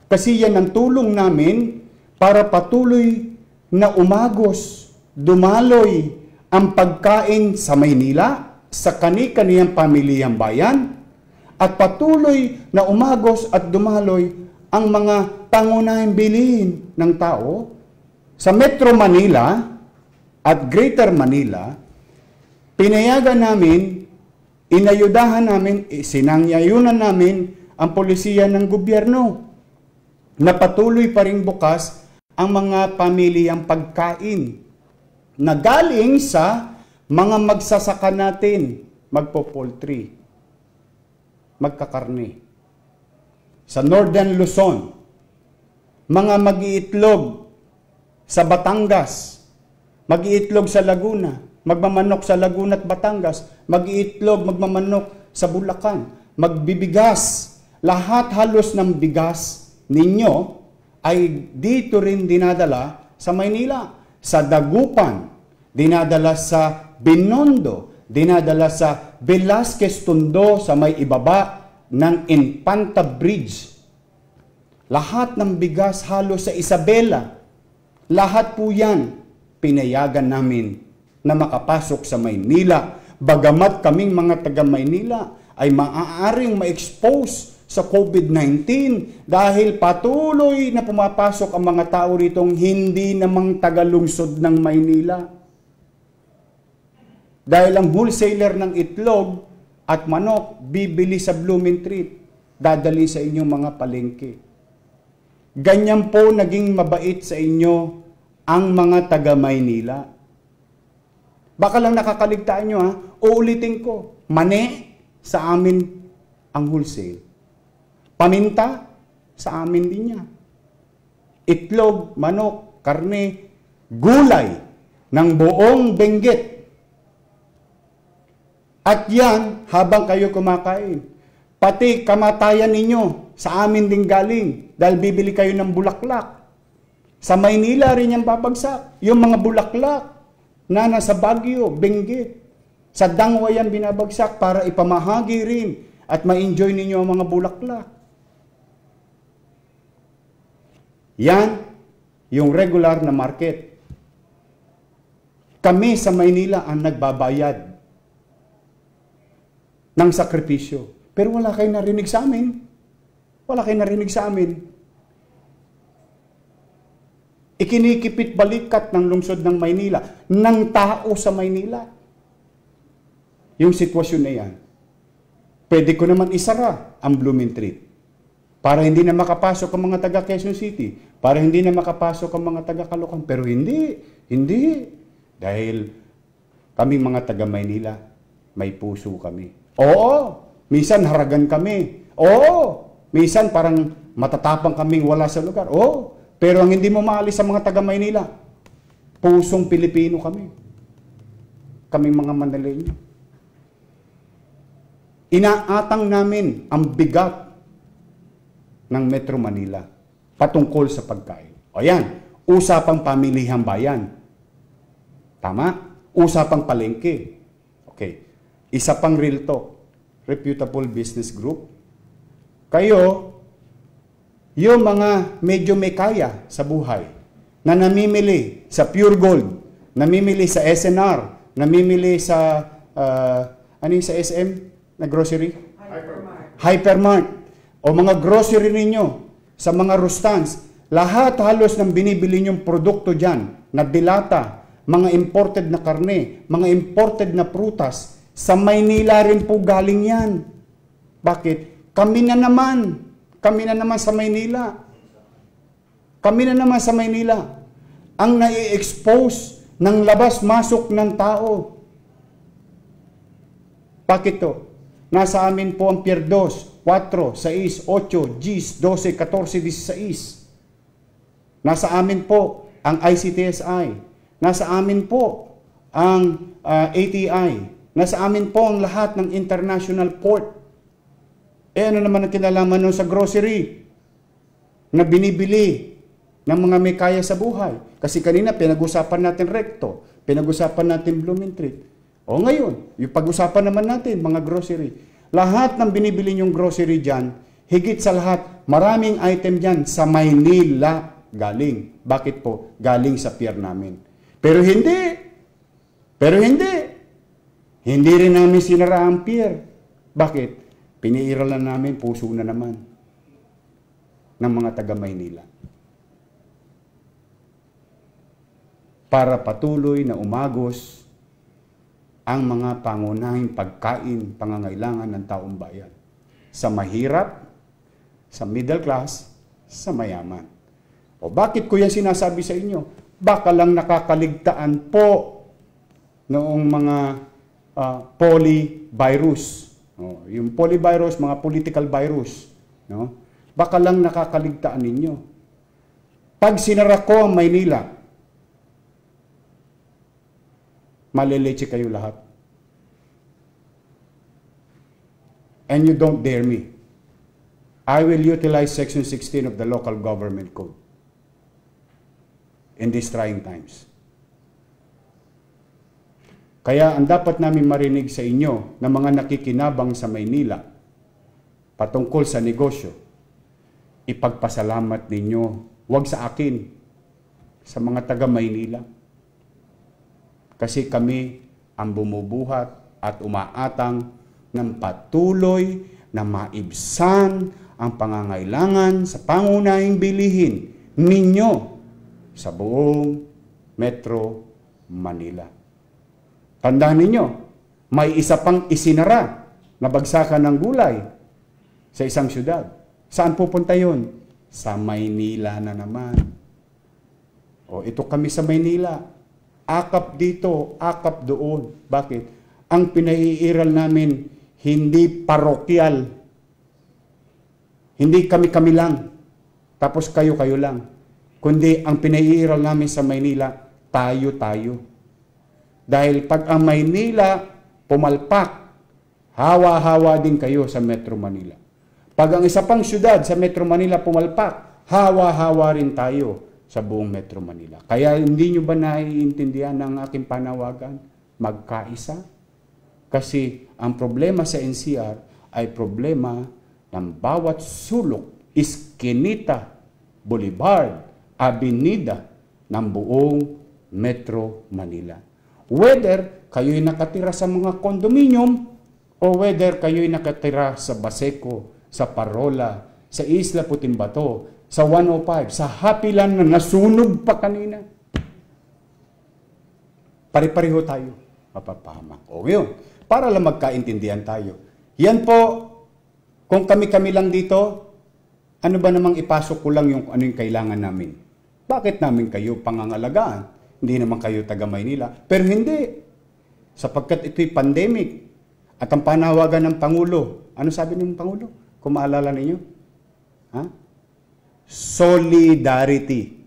Kasi yan ang tulong namin para patuloy na umagos, dumaloy ang pagkain sa Maynila, sa kani-kaniyang pamilyang bayan, at patuloy na umagos at dumaloy ang mga pangunahing bilihin ng tao sa Metro Manila at Greater Manila. Pinayagan namin, inayudahan namin, sinangyayunan namin ang polisiya ng gobyerno na patuloy pa rin bukas ang mga pamilyang pagkain na galing sa mga magsasaka natin, magpo-poultry, magkakarne. Sa Northern Luzon, mga mag-iitlog sa Batangas, mag-iitlog sa Laguna, magmamanok sa Laguna at Batangas, mag-iitlog, magmamanok sa Bulacan, magbibigas. Lahat halos ng bigas ninyo ay dito rin dinadala sa Maynila. Sa Dagupan, dinadala sa Binondo, dinadala sa Velasquez Tondo sa may ibaba ng Infanta Bridge. Lahat ng bigas halos sa Isabela. Lahat po yan pinayagan namin na makapasok sa Maynila. Bagamat kaming mga taga Maynila ay maaaring ma-expose sa COVID-19 dahil patuloy na pumapasok ang mga tao ritong hindi namang taga-lungsod ng Maynila. Dahil ang wholesaler ng itlog at manok bibili sa Blumentritt, dadali sa inyong mga palengke. Ganyan po naging mabait sa inyo ang mga taga Maynila. Baka lang nakakaligtaan nyo uulitin ko, mani sa amin ang wholesale. Paminta sa amin din niya. Itlog, manok, karne, gulay ng buong Benguet. At yan habang kayo kumakain. Pati kamatayan ninyo sa amin din galing dahil bibili kayo ng bulaklak. Sa Maynila rin yan babagsak. Yung mga bulaklak na nasa Baguio, Benguet, sa Dangwa yan binabagsak para ipamahagi rin at ma-enjoy ninyo ang mga bulaklak. Yan yung regular na market. Kami sa Maynila ang nagbabayad ng sakripisyo. Pero wala kayong narinig sa amin. Wala kayong narinig sa amin. Ikinikipit balikat ng lungsod ng Maynila, ng tao sa Maynila. Yung sitwasyon na yan. Pwede ko naman isara ang Blumentritt para hindi na makapasok ang mga taga Quezon City, para hindi na makapasok ang mga taga Caloocan. Pero hindi. Dahil kami mga taga Maynila, may puso kami. Oo, minsan haragan kami. Oo, minsan parang matatapang kaming wala sa lugar. Oo, pero ang hindi mo maalis sa mga taga Maynila, pusong Pilipino kami. kaming mga Manileño. Inaatang namin ang bigat ng Metro Manila patungkol sa pagkain. O yan, usapang pamilihang bayan. Tama? Usapang palengke. Okay. Isa pang real talk. Reputable business group. Kayo, yung mga medyo may kaya sa buhay, na namimili sa Pure Gold, namimili sa SNR, namimili sa, ano yung sa SM na grocery? Hypermart. O mga grocery ninyo, sa mga Rustans, lahat halos ng binibili nyong produkto dyan, na dilata, mga imported na karne, mga imported na prutas, sa Maynila rin po galing yan. Bakit? Kami na naman sa Maynila. Kami na naman sa Maynila ang nai-expose ng labas-masok ng tao. Bakit to? Nasa amin po ang Pier 2, 4, 6, 8, 10, 12, 14, 16. Nasa amin po ang ICTSI. Nasa amin po ang ATI. Nasa amin po ang lahat ng international port. Ano naman ang kinalaman nun sa grocery na binibili ng mga may kaya sa buhay? Kasi kanina pinag-usapan natin Recto, pinag-usapan natin Blumentritt. O ngayon, yung pag-usapan naman natin, mga grocery. Lahat ng binibili nyong grocery dyan, higit sa lahat, maraming item dyan sa Maynila galing. Bakit po? Galing sa pier namin. Pero hindi. Hindi rin namin sinara ang pier. Bakit? Piniiralan namin, puso na naman ng mga taga Maynila. Para patuloy na umagos ang mga pangunahing pagkain, pangangailangan ng taong bayan. Sa mahirap, sa middle class, sa mayaman. O bakit ko yan sinasabi sa inyo? Baka lang nakakaligtaan po noong mga polyvirus. Yung polyvirus, mga political virus. No? Baka lang nakakaligtaan ninyo. Pag sinara ko ang Maynila, maleleche kayo lahat. And you don't dare me. I will utilize Section 16 of the Local Government Code in these trying times. Kaya ang dapat namin marinig sa inyo na mga nakikinabang sa Maynila patungkol sa negosyo, ipagpasalamat ninyo, huwag sa akin, sa mga taga Maynila. Kasi kami ang bumubuhat at umaatang ng patuloy na maibsan ang pangangailangan sa pangunahing bilihin ninyo sa buong Metro Manila. Tandaan ninyo, may isa pang isinara na bagsakan ng gulay sa isang syudad. Saan pupunta yun? Sa Maynila na naman. O ito kami sa Maynila. Akap dito, akap doon. Bakit? Ang pinaiiral namin, hindi parokyal. Hindi kami-kami lang. Tapos kayo-kayo lang. Kundi ang pinaiiral namin sa Maynila, tayo-tayo. Dahil pag ang Maynila pumalpak, hawa-hawa din kayo sa Metro Manila. Pag ang isa pang syudad sa Metro Manila pumalpak, hawa-hawa rin tayo sa buong Metro Manila. Kaya hindi nyo ba naiintindihan ng aking panawagan? Magkaisa? Kasi ang problema sa NCR ay problema ng bawat sulok, iskinita, boulevard, avenida ng buong Metro Manila. Whether kayo'y nakatira sa mga condominium o whether kayo'y nakatira sa Baseco, sa Parola, sa Isla Putimbato, sa 105, sa Hapilan na nasunog pa kanina. Pare-pareho tayo. Mapapahamak. O yun, para lang magkaintindihan tayo. Yan po, kung kami-kami lang dito, ano ba namang ipasok ko lang yung ano yung kailangan namin? Bakit namin kayo pangangalagaan? Hindi naman kayo taga Maynila. Pero hindi. Sapagkat ito'y pandemic. At ang panawagan ng Pangulo. Ano sabi ng Pangulo? Kung maalala ninyo? Ha? Solidarity.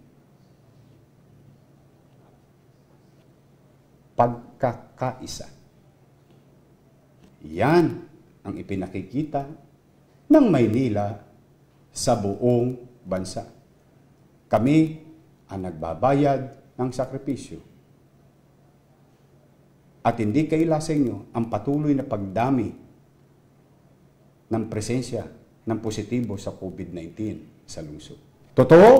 Pag pagkakaisa. Yan ang ipinakikita ng Maynila sa buong bansa. Kami ang nagbabayad ng sakripisyo. At hindi kaila sa inyo ang patuloy na pagdami ng presensya ng positibo sa COVID-19 sa lungsod. Totoo,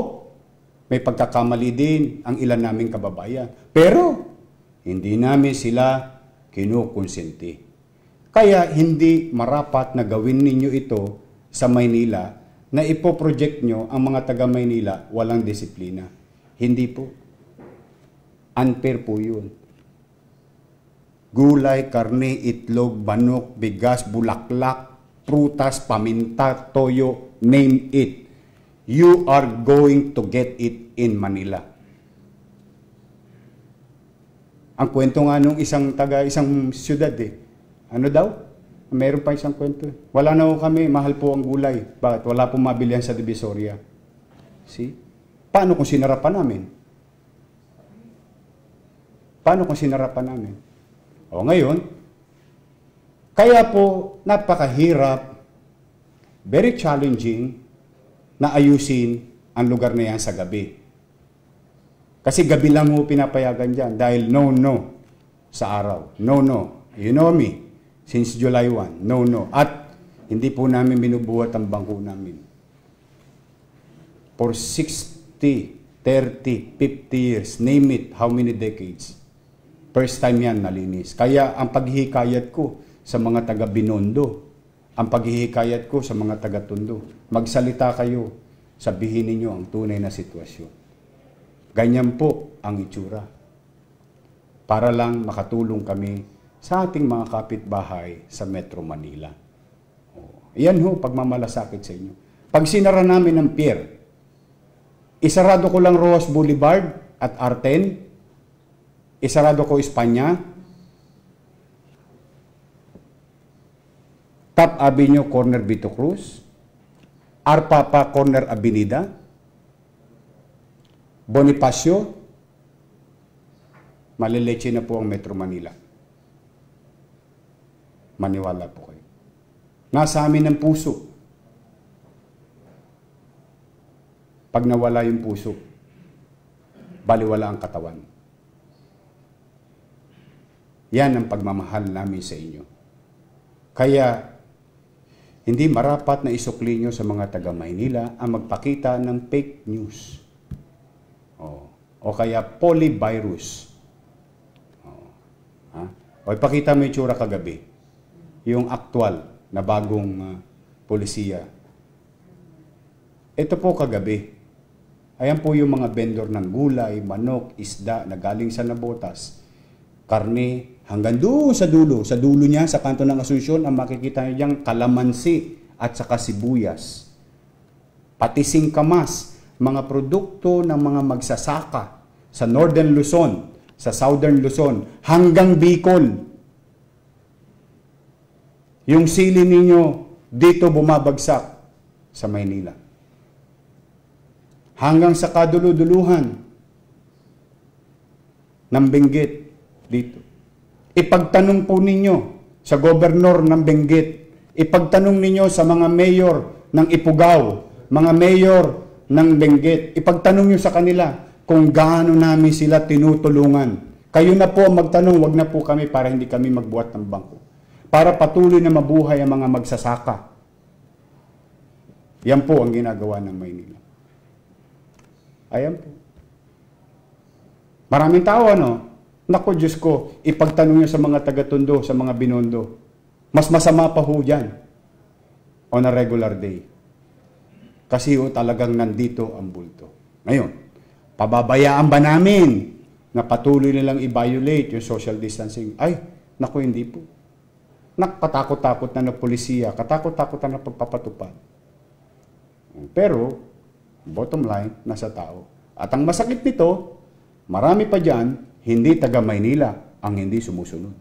may pagkakamali din ang ilan naming kababayan. Pero, hindi namin sila kinukonsenti. Kaya hindi marapat na gawin ninyo ito sa Maynila na ipoproject nyo ang mga taga Maynila walang disiplina. Hindi po. Unfair po yun. Gulay, karne, itlog, manok, bigas, bulaklak, prutas, paminta, toyo, name it. You are going to get it in Manila. Ang kwento nga nung isang siyudad ano daw? Meron pa isang kwento. Wala na ho kami, mahal po ang gulay. Bakit? Wala pong mabilihan sa Divisoria. See? Paano kung sinarapan namin? Paano kung sinarapan namin? O ngayon, kaya po napakahirap, very challenging na ayusin ang lugar na yan sa gabi. Kasi gabi lang ho pinapayagan dyan dahil no sa araw. No. You know me. Since July 1. No. At hindi po namin binubuhat ang bangko namin. For 60, 30, 50 years, name it, how many decades. First time yan nalinis. Kaya ang paghihikayat ko sa mga taga Binondo, ang paghihikayat ko sa mga taga Tondo, magsalita kayo, sabihin ninyo ang tunay na sitwasyon. Ganyan po ang itsura. Para lang makatulong kami sa ating mga kapitbahay sa Metro Manila. Yan ho, pagmamalasakit sa inyo. Pag sinara namin ng pier, isarado ko lang Rojas Boulevard at R10, isarado ko Espanya, Top Avenue, Corner Vito Cruz, Arpapa, Corner Avenida, Bonifacio, malileche na po ang Metro Manila. Maniwala po kayo. Nasa amin ang puso. Pag nawala yung puso, baliwala ang katawan. Yan ang pagmamahal namin sa inyo. Kaya, hindi marapat na isukli nyo sa mga taga Maynila ang magpakita ng fake news. O kaya polyvirus. O ipakita mo yung tsura kagabi. Yung aktual na bagong polisiya. Ito po kagabi. Ayan po yung mga vendor ng gulay, manok, isda na galing sa Nabotas. Karne, hanggang doon sa dulo niya, sa kanto ng Asunsyon, ang makikita niyo diyang kalamansi at saka sibuyas. Pati singkamas, mga produkto ng mga magsasaka sa Northern Luzon, sa Southern Luzon, hanggang Bicol. Yung sili ninyo, dito bumabagsak sa Maynila. Hanggang sa kaduluduluhan ng Benguet dito. Ipagtanong po ninyo sa gobernador ng Benguet, ipagtanong ninyo sa mga mayor ng Ifugao, mga mayor ng Benguet, ipagtanong nyo sa kanila kung gaano namin sila tinutulungan. Kayo na po ang magtanong, wag na po kami para hindi kami magbuhat ng bangko. Para patuloy na mabuhay ang mga magsasaka. Yan po ang ginagawa ng Maynila. Ayan po. Maraming tao, Naku, Diyos ko, ipagtanong nyo sa mga taga-Tondo, sa mga Binondo. Mas masama pa ho dyan on a regular day. Kasi talagang nandito ang bulto. Ngayon, pababayaan ba namin na patuloy nilang i-violate yung social distancing? Ay, naku, hindi po. Katakot-takot na ng polisiya, katakot-takot na ng pagpapatupad. Pero, bottom line, nasa tao. At ang masakit nito, marami pa dyan, hindi taga Maynila ang hindi sumusunod.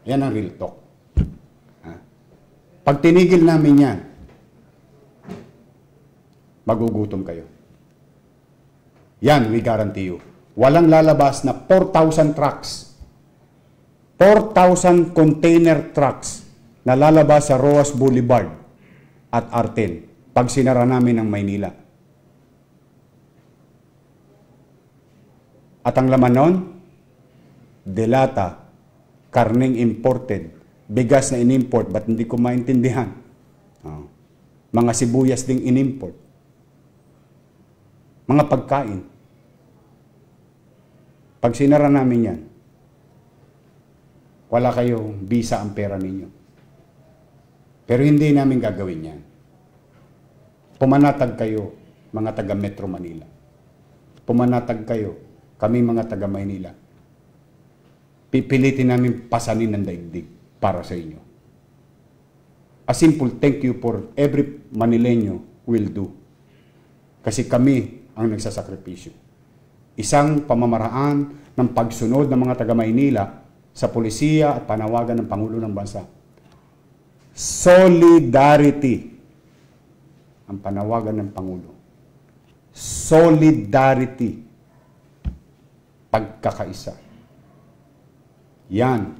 Yan ang real talk. Pag tinigil namin yan, magugutom kayo. Yan, we guarantee you. walang lalabas na 4,000 trucks. 4,000 container trucks na lalabas sa Roas Boulevard at Arten pag sinara namin ang Maynila. At ang laman nun, delata, karneng imported, bigas na inimport, ba't hindi ko maintindihan? Mga sibuyas ding inimport. Mga pagkain. Pag sinara namin yan, wala kayong visa ang pera ninyo. Pero hindi namin gagawin yan. Pumanatag kayo, mga taga Metro Manila. Pumanatag kayo, kami mga taga Maynila. Pipilitin namin pasanin ng daigdig para sa inyo. A simple thank you for every Manileño will do. Kasi kami ang nagsasakripisyo. Isang pamamaraan ng pagsunod ng mga taga Maynila sa polisiya at panawagan ng Pangulo ng Bansa. Solidarity ang panawagan ng Pangulo. Solidarity. Pagkakaisa. Yan,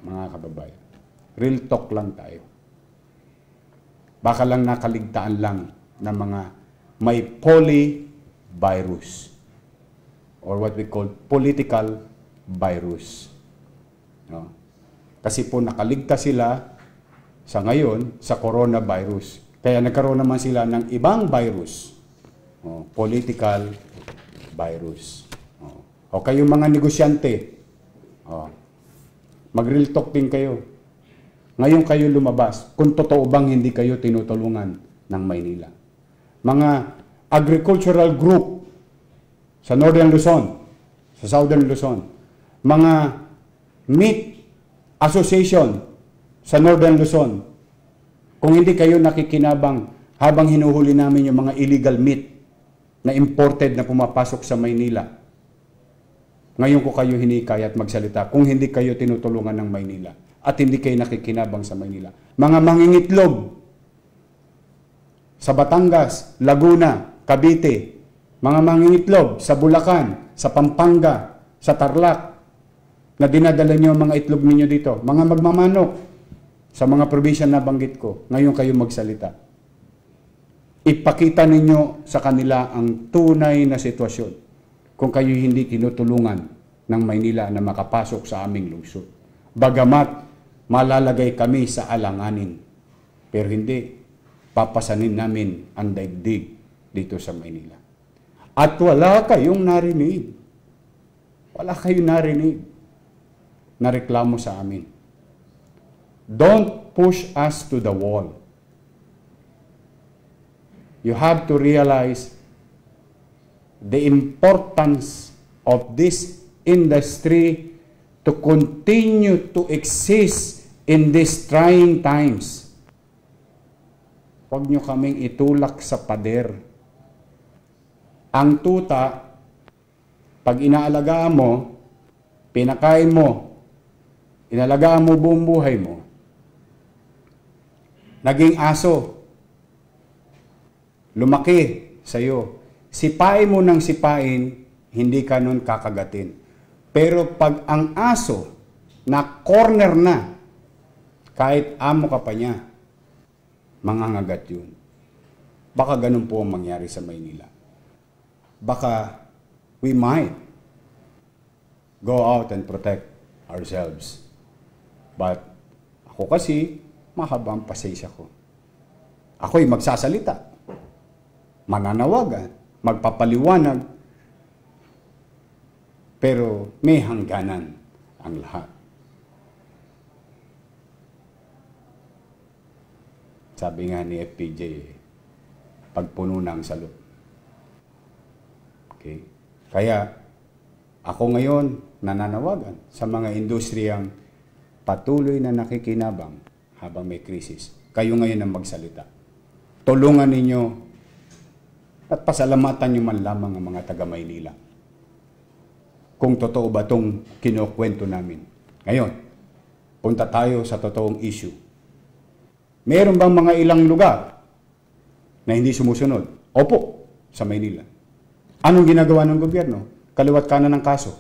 mga kababayan. Real talk lang tayo. Baka lang nakaligtaan lang ng mga may polyvirus or what we call political virus. No? Kasi po nakaligtas sila sa ngayon sa coronavirus. Kaya nagkaroon naman sila ng ibang virus. Political virus. O kayong mga negosyante, mag-real talk din kayo. Ngayon kayo lumabas, kung totoo bang hindi kayo tinutulungan ng Maynila. Mga agricultural group sa Northern Luzon, sa Southern Luzon, mga meat association sa Northern Luzon, kung hindi kayo nakikinabang habang hinuhuli namin yung mga illegal meat na imported na pumapasok sa Maynila, ngayon ko kayo hinikaya at magsalita kung hindi kayo tinutulungan ng Maynila at hindi kayo nakikinabang sa Maynila. Mga mangingitlog sa Batangas, Laguna, Cavite, mga mangingitlog sa Bulacan, sa Pampanga, sa Tarlac, na dinadala niyo mga itlog ninyo dito. Mga magmamanok sa mga probinsya na banggit ko, ngayon kayo magsalita. Ipakita ninyo sa kanila ang tunay na sitwasyon kung kayo hindi tinutulungan ng Maynila na makapasok sa aming lungsod. Bagamat malalagay kami sa alanganin, pero hindi, papasanin namin ang daigdig dito sa Maynila. At wala kayong narinig. Wala kayong narinig na reklamo sa amin. Don't push us to the wall. You have to realize the importance of this industry to continue to exist in these trying times. Huwag nyo kaming itulak sa pader. Ang tuta, pag inaalagaan mo, pinakain mo, inalagaan mo buong buhay mo, naging aso, lumaki sa'yo. Sipain mo ng sipain, hindi ka nun kakagatin. Pero pag ang aso na corner na, kahit amo ka pa niya, mangangagat yun. Baka ganun po ang mangyari sa Maynila. Baka we might go out and protect ourselves. But ako kasi, mahaba ang pasensya ko. Ako'y magsasalita, mananawagan, magpapaliwanag, pero may hangganan ang lahat. Sabi nga ni FPJ, pagpuno ng salot. Okay? Kaya, ako ngayon nananawagan sa mga industriyang patuloy na nakikinabang habang may krisis. Kayo ngayon ang magsalita. Tulungan ninyo at pasalamatan nyo man lamang ang mga taga Maynila. Kung totoo ba itong kinukwento namin. Ngayon, punta tayo sa totoong issue. Meron bang mga ilang lugar na hindi sumusunod? Opo, sa Maynila. Anong ginagawa ng gobyerno? Kaliwat kanan ng kaso.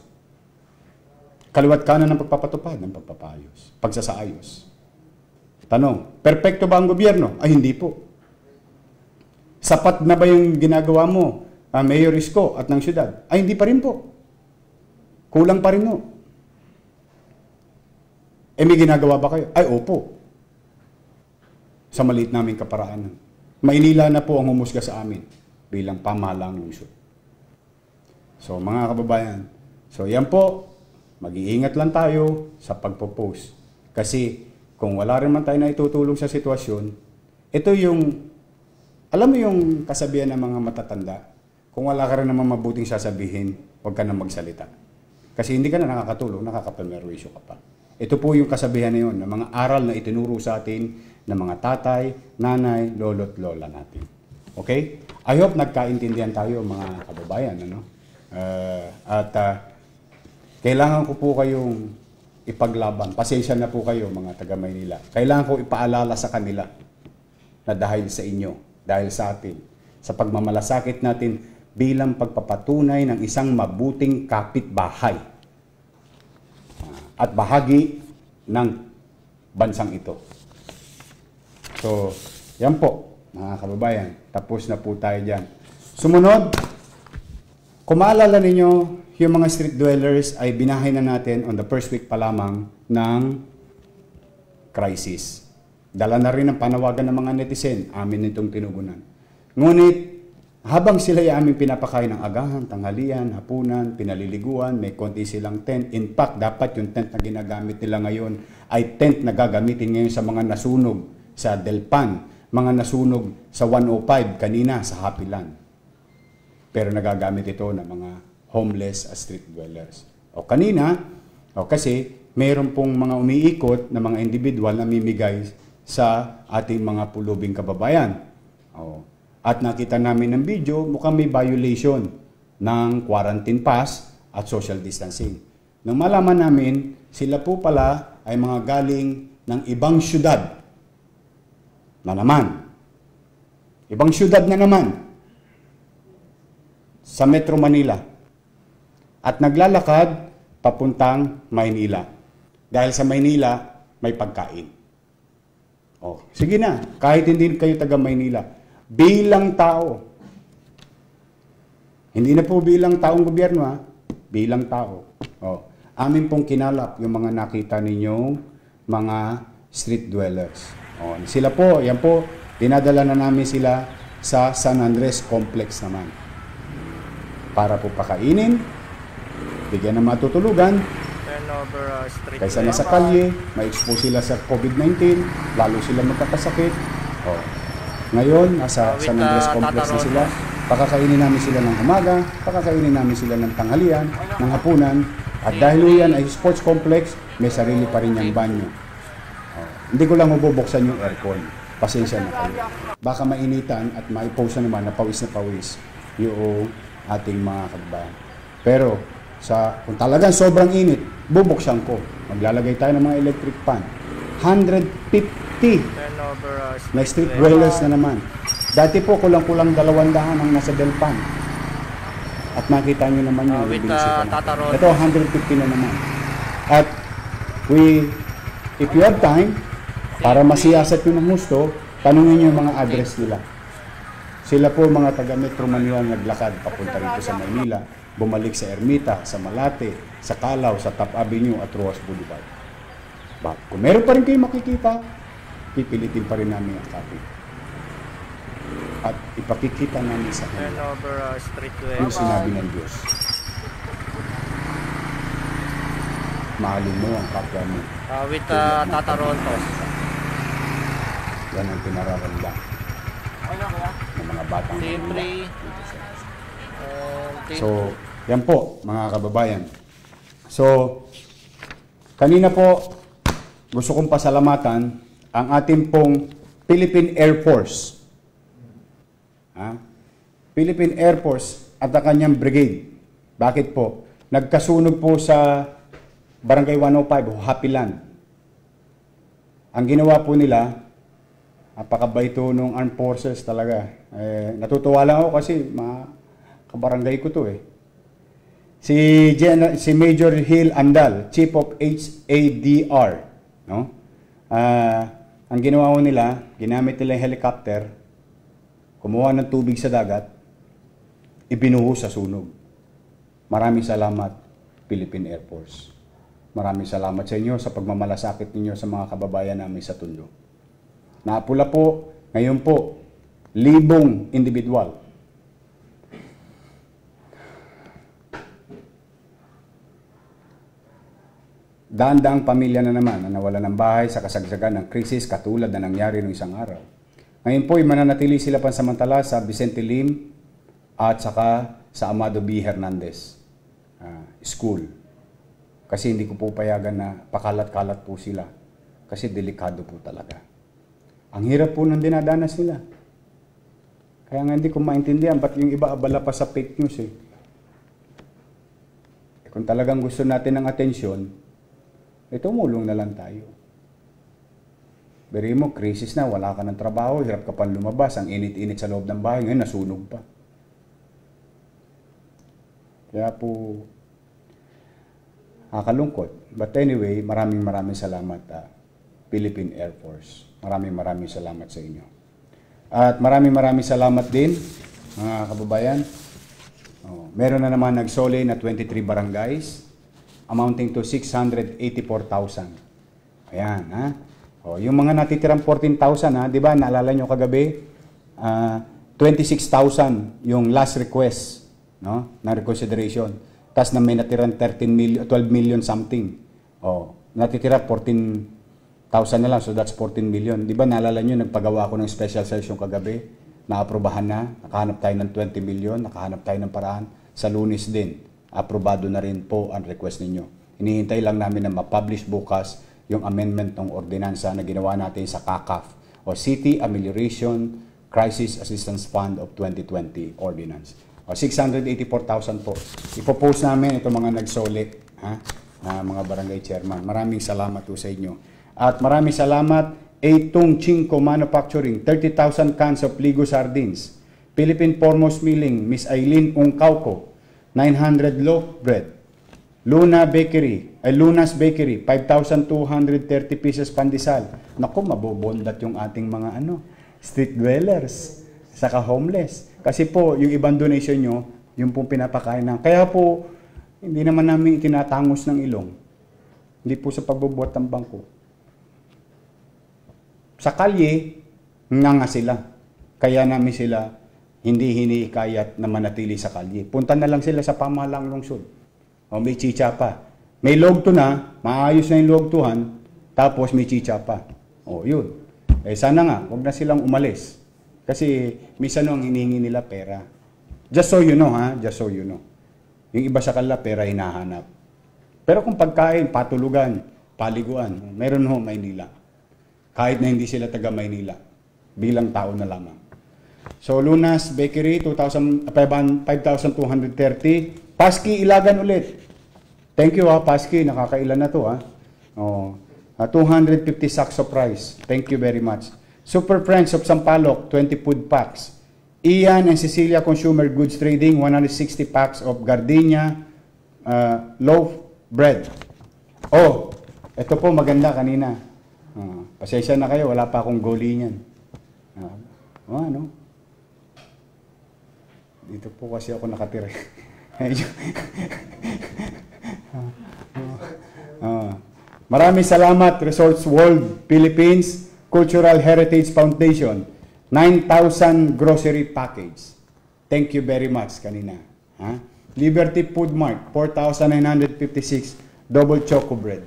Kaliwat kanan ng pagpapatupad, ng pagpapaayos, pagsasaayos. Tanong, perpekto ba ang gobyerno? Ay, hindi po. Sapat na ba yung ginagawa mo, Mayor Isko at ng syudad? Ay, hindi pa rin po. Kulang pa rin po. Eh, may ginagawa ba kayo? Ay, opo. Sa maliit naming kaparaanan. Maynila na po ang humusga sa amin bilang pamahalaang lungsod. So, mga kababayan, so yan po, mag-iingat lang tayo sa pagpo-post. Kasi kung wala rin man tayo na itutulong sa sitwasyon, ito yung, alam mo yung kasabihan ng mga matatanda, kung wala ka rin naman mabuting sasabihin, huwag ka na magsalita. Kasi hindi ka na nakakatulong, nakakapamerwisyo ka pa. Ito po yung kasabihan na yun, ng mga aral na itinuro sa atin ng mga tatay, nanay, lolo't lola natin. Okay? I hope nagkaintindihan tayo mga kababayan. Ano? Kailangan ko po kayong ipaglaban. Pasensya na po kayo mga taga Maynila. Kailangan ko ipaalala sa kanila na dahil sa inyo, dahil sa atin, sa pagmamalasakit natin bilang pagpapatunay ng isang mabuting kapitbahay at bahagi ng bansang ito. So, yan po, mga kababayan. Tapos na po tayo dyan. Sumunod, kung maalala ninyo, yung mga street dwellers ay binahay na natin on the first week pa lamang ng crisis. Dala na rin ang panawagan ng mga netizen, amin itong tinugunan. Ngunit, habang sila ay aming pinapakain ng agahan, tanghalian, hapunan, pinaliliguan, may konti silang tent. In fact, dapat yung tent na ginagamit nila ngayon ay tent na gagamitin ngayon sa mga nasunog sa Delpan, mga nasunog sa 105 kanina sa Happyland. Pero nagagamit ito ng mga homeless street dwellers. O kanina, kasi mayroon pong mga umiikot na mga individual na mimigay sa ating mga pulubing kababayan. At nakita namin ng video, mukhang may violation ng quarantine pass at social distancing. Nang malaman namin, sila po pala ay mga galing ng ibang syudad na naman. Ibang syudad na naman sa Metro Manila. At naglalakad papuntang Maynila. Dahil sa Maynila, may pagkain. Sige na, kahit hindi kayo taga Maynila, bilang tao, hindi na po bilang taong gobyerno, bilang tao. Amin pong kinalap yung mga nakita ninyong mga street dwellers. Sila po, yan po, dinadala na namin sila sa San Andres Complex naman. Para po pakainin, bigyan ng matutulugan, kaysa nasa kalye, ma-expose sila sa COVID-19, lalo sila magkakasakit. Ngayon, nasa San Andres Complex na sila, pakakainin namin sila ng umaga, pakakainin namin sila ng tanghalian, ng hapunan, at dahil yan ay sports complex, may sarili pa rin yung banyo. Hindi ko lang mabubuksan yung aircon. Pasensya na kayo. Baka mainitan at maipost na naman na pawis yung ating mga kababayan. Pero, kung talagang sobrang init, bubuksan ko. Maglalagay tayo ng mga electric fan. 150 na street dwellers na naman. Dati po, kulang-kulang 200 ang nasa Delpan. At makita nyo naman yung ito, 150 na naman. At if you have time, para masiyasat nyo ng gusto, tanungin nyo yung mga address nila. Sila po mga taga Metro Manila naglakad papunta rito sa Maynila, bumalik sa Ermita, sa Malate, sa Calao, sa Top Avenue at Rojas Boulevard. Kung meron pa rin kayo makikita, pipilitin pa rin namin ang copy. At ipakikita namin sa kanila yung sinabi ng Diyos. Mahalin mo ang kapwa mo. With Tata Rontos. Yan ang pinararamdam ng mga batang Siyempre. So, yan po mga kababayan. So, kanina po gusto kong pasalamatan ang ating pong Philippine Air Force. Philippine Air Force at ang kanyang brigade. Bakit po? Nagkasunog po sa Barangay 105, Happyland. Ang ginawa po nila, napakabait ng armed forces talaga. Natutuwa lang ako kasi Kabarangay ko to eh. Si Major Hill Andal, Chief of HADR, no? Ang ginawa ko nila, ginamit nila yung helicopter, kumuha ng tubig sa dagat, ibinuhos sa sunog. Maraming salamat, Philippine Air Force. Maraming salamat sa inyo sa pagmamalasakit ninyo sa mga kababayan namin sa Tondo. Napula po, ngayon po, 1,000 individual. Daan-daang pamilya na naman na nawala ng bahay sa kasagsagan ng krisis katulad na nangyari noong isang araw. Ngayon po, mananatili sila pansamantala sa Vicente Lim at saka sa Amado B. Hernandez School. Kasi hindi ko po payagan na pakalat-kalat po sila. Kasi delikado po talaga. Ang hirap po ng dinadanas nila. Kaya nga hindi ko maintindihan ba't yung iba abala pa sa fake news eh. Kung talagang gusto natin ng atensyon, tumulong na lang tayo. Beri mo, krisis na, wala ka ng trabaho, hirap ka pang lumabas, ang init-init sa loob ng bahay, ngayon nasunog pa. Kaya po, nakakalungkot. But anyway, maraming salamat, Philippine Air Force. Maraming salamat sa inyo. At maraming salamat din, mga kababayan. Meron na naman nagsoli na 23 barangays, amounting to 684,000. Ayan, ha? Yung mga natitirang 14,000, ha? Di ba, naalala nyo kagabi? 26,000 yung last request, no? Na reconsideration. Tapos na may natirang 12 million something. Natitira 14,000 na lang, so that's 14 million. Di ba, naalala nyo, nagpagawa ko ng special session kagabi, naaprubahan na, nakahanap tayo ng 20 million, nakahanap tayo ng paraan. Sa Lunes din, aprobado na rin po ang request ninyo. Hinihintay lang namin na ma-publish bukas yung amendment ng ordinansa na ginawa natin sa CACAF o City Amelioration Crisis Assistance Fund of 2020 Ordinance. 684,000 po. Ipopost namin ito mga nagsoli, mga barangay chairman. Maraming salamat po sa inyo. At maraming salamat, Eitong Chinko Manufacturing, 30,000 cans of Ligo Sardines. Philippine Foremost Milling, Miss Eileen Ungcauco, 900 loaf bread. Lunas Bakery, 5,230 pieces pandesal. Naku, mabobondat yung ating mga street dwellers, saka homeless. Kasi po, yung ibang donation nyo, yung pong pinapakain ng. Kaya po, hindi naman namin itinatangos ng ilong. Hindi po sa pagbubuhat ng bangko. Sa kalye, nga sila. Kaya namin sila hindi hinikayat na manatili sa kalye. Punta na lang sila sa pamahalaang lungsod. May chicha pa. May logto na, maayos na yung logtuhan, tapos may chicha pa. Yun. Sana nga, huwag na silang umalis. Kasi minsan ang hinihingi nila pera. Just so you know, just so you know. Yung iba sa kanila, pera hinahanap. Pero kung pagkain, patulugan, paliguan, meron Maynila. Kahit na hindi sila taga Maynila. Bilang tao na lamang. So, Lunas Bakery, 5,230. Paski, Ilagan ulit. Thank you, Paski. Nakakailan na to, 250 sacks of rice. Thank you very much. Super Friends of Sampaloc, 20 food packs. Ian and Cecilia Consumer Goods Trading, 160 packs of Gardenia loaf bread. Ito po maganda kanina. Pasensya na kayo, wala pa akong goli niyan. Dito po kasi ako nakatira. Maraming salamat, Resorts World Philippines Cultural Heritage Foundation. 9,000 grocery package. Thank you very much kanina. Liberty Food Mart, 4,956 double choco bread.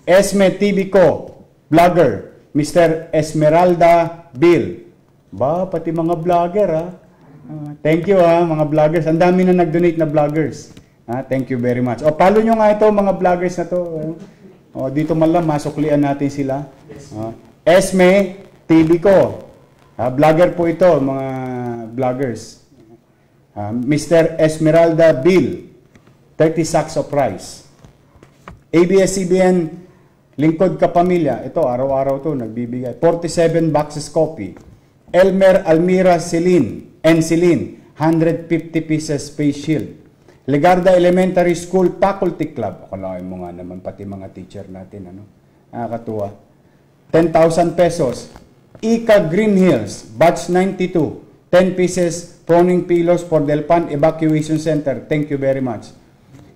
Esme TV Co, vlogger, Mr. Esmeralda Bill. Pati mga vlogger, thank you, mga vloggers. Ang dami na nag-donate na vloggers. Thank you very much. Follow nyo nga ito, mga vloggers na to. Dito man lang, masuklian natin sila. Esme TV Co. Vlogger po ito, mga vloggers. Mr. Esmeralda Bill, 30 sacks of rice. ABS-CBN Lingkod Kapamilya, ito, araw-araw to nagbibigay. 47 boxes coffee. Elmer Almira Celine, 150 pieces face shield. Legarda Elementary School Faculty Club. Akalain mo nga naman, pati mga teacher natin, ano? Nakakatuwa. 10,000 pesos. Ika Green Hills, batch 92. 10 pieces proning pillows for Delpan Evacuation Center. Thank you very much.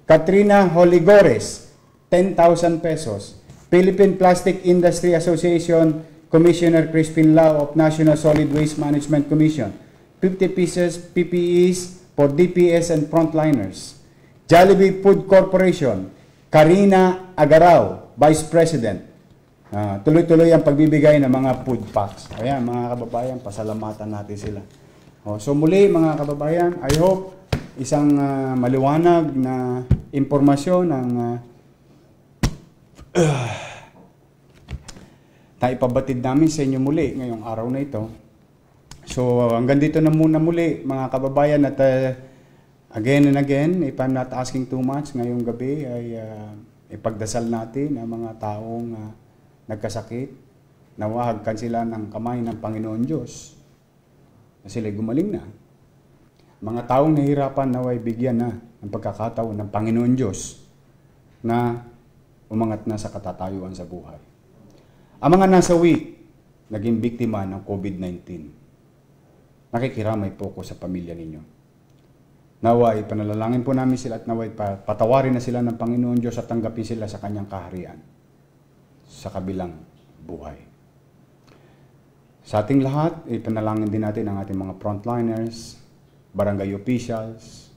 Katrina Holigores, 10,000 pesos. Philippine Plastic Industry Association Commissioner Crispin Lau of National Solid Waste Management Commission, 50 pieces PPEs for DPS and frontliners. Jollibee Food Corporation, Karina Agaraw, Vice President. Tuloy-tuloy ang pagbibigay ng mga food packs. Ayan, mga kababayan, pasalamatan natin sila. So muli, mga kababayan, I hope isang maliwanag na impormasyon ang naipabatid namin sa inyo muli ngayong araw na ito. So hanggang dito na muna muli, mga kababayan, at again and again, if I'm not asking too much, ngayong gabi ay ipagdasal natin ang mga taong nagkasakit, nawahagkan sila ng kamay ng Panginoon Diyos na sila'y gumaling na. Mga taong nahihirapan naway bigyan na ng pagkakataon ng Panginoon Diyos na umangat na sa katatayuan sa buhay. Ang mga nasawi, naging biktima ng COVID-19. Nakikiramay po ko sa pamilya ninyo. Naway, panalalangin po namin sila at naway patawarin na sila ng Panginoon Diyos at tanggapin sila sa kanyang kaharian sa kabilang buhay. Sa ating lahat, ipanalangin din natin ang ating mga frontliners, barangay officials,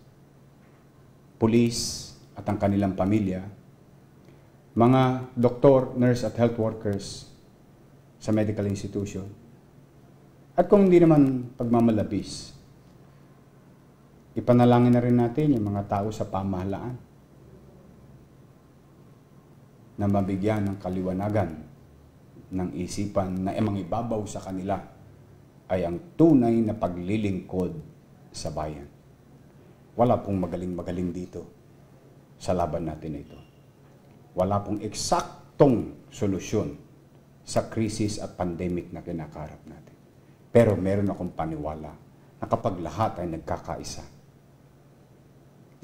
police at ang kanilang pamilya, mga doktor, nurse at health workers sa medical institution. At kung hindi naman pagmamalabis, ipanalangin na rin natin yung mga tao sa pamahalaan na mabigyan ng kaliwanagan ng isipan na mangibabaw sa kanila ay ang tunay na paglilingkod sa bayan. Wala pong magaling-magaling dito sa laban natin ito. Wala pong eksaktong solusyon sa krisis at pandemic na kinakaharap natin. Pero meron akong paniwala na kapag lahat ay nagkakaisa,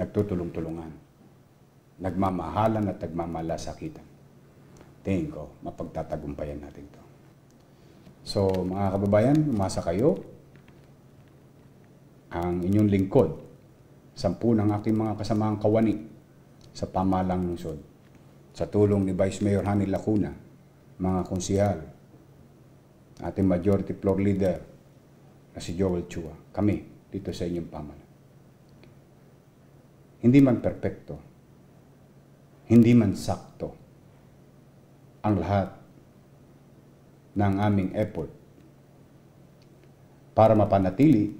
nagtutulong-tulungan, nagmamahalan at nagmamalasakitan, tingin ko, mapagtatagumpayan natin ito. So, mga kababayan, umasa kayo. Ang inyong lingkod, 10 ng aking mga kasamaang kawani sa pamahalang lungsod, sa tulong ni Vice Mayor Hani Lacuna, mga konsihal, ating majority floor leader na si Joel Chua, kami dito sa inyong pamahalaan. Hindi man perpekto, hindi man sakto ang lahat ng aming effort para mapanatili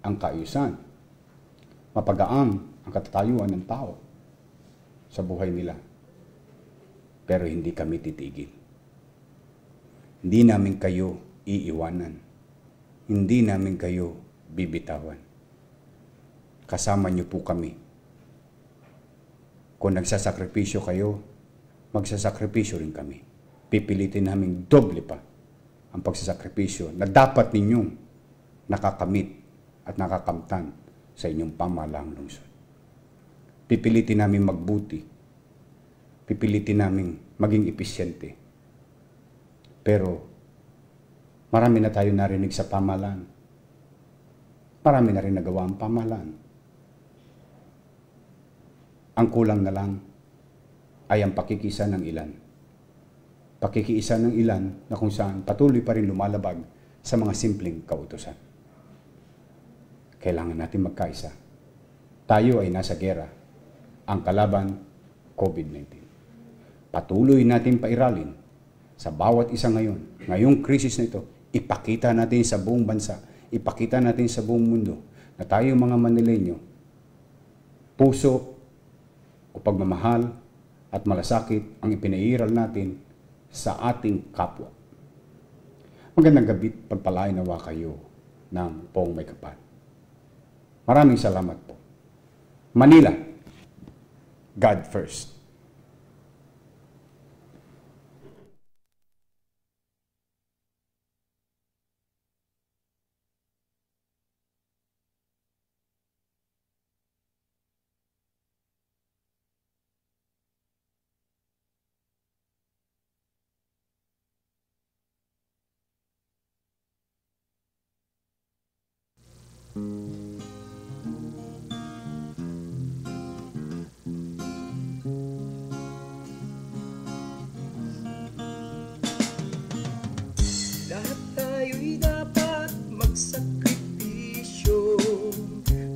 ang kaayusan, mapagaang ang katatayuan ng tao sa buhay nila. Pero hindi kami titigil. Hindi namin kayo iiwanan. Hindi namin kayo bibitawan. Kasama niyo po kami. Kung nagsasakripisyo kayo, magsasakripisyo rin kami. Pipilitin namin doble pa ang pagsasakripisyo na dapat ninyong nakakamit at nakakamtan sa inyong pamahalaang lungsod. Pipilitin namin magbuti. Pipilitin namin maging episyente. Pero marami na tayo narinig sa pamahalaan. Marami na rin nagawa ang pamahalaan. Ang kulang na lang ay ang pakikisa ng ilan. Pakikiisa ng ilan na kung saan patuloy pa rin lumalabag sa mga simpleng kautusan. Kailangan natin magkaisa. Tayo ay nasa gera. Ang kalaban, COVID-19. Patuloy natin pairalin sa bawat isa ngayon. Ngayong krisis na ito, ipakita natin sa buong bansa, ipakita natin sa buong mundo na tayo mga Manileño, puso o pagmamahal at malasakit ang ipinairal natin sa ating kapwa. Magandang gabi, pagpalain nawa kayo ng Poong May Kapal. Maraming salamat po. Manila, God first. Lahat tayo'y dapat magsakripisyo,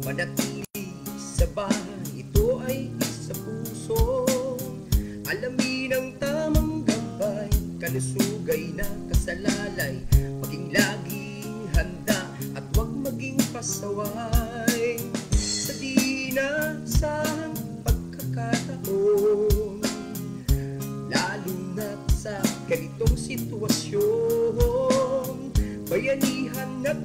manatili sa bahay, ito ay isa puso. Alamin ang tamang gabay, kalusugay na kasalalay, maging laging handa at huwag maging pasaway. Sa di nasahang pagkakataon, lalo na't sa ganitong sitwasyon, bayanihan at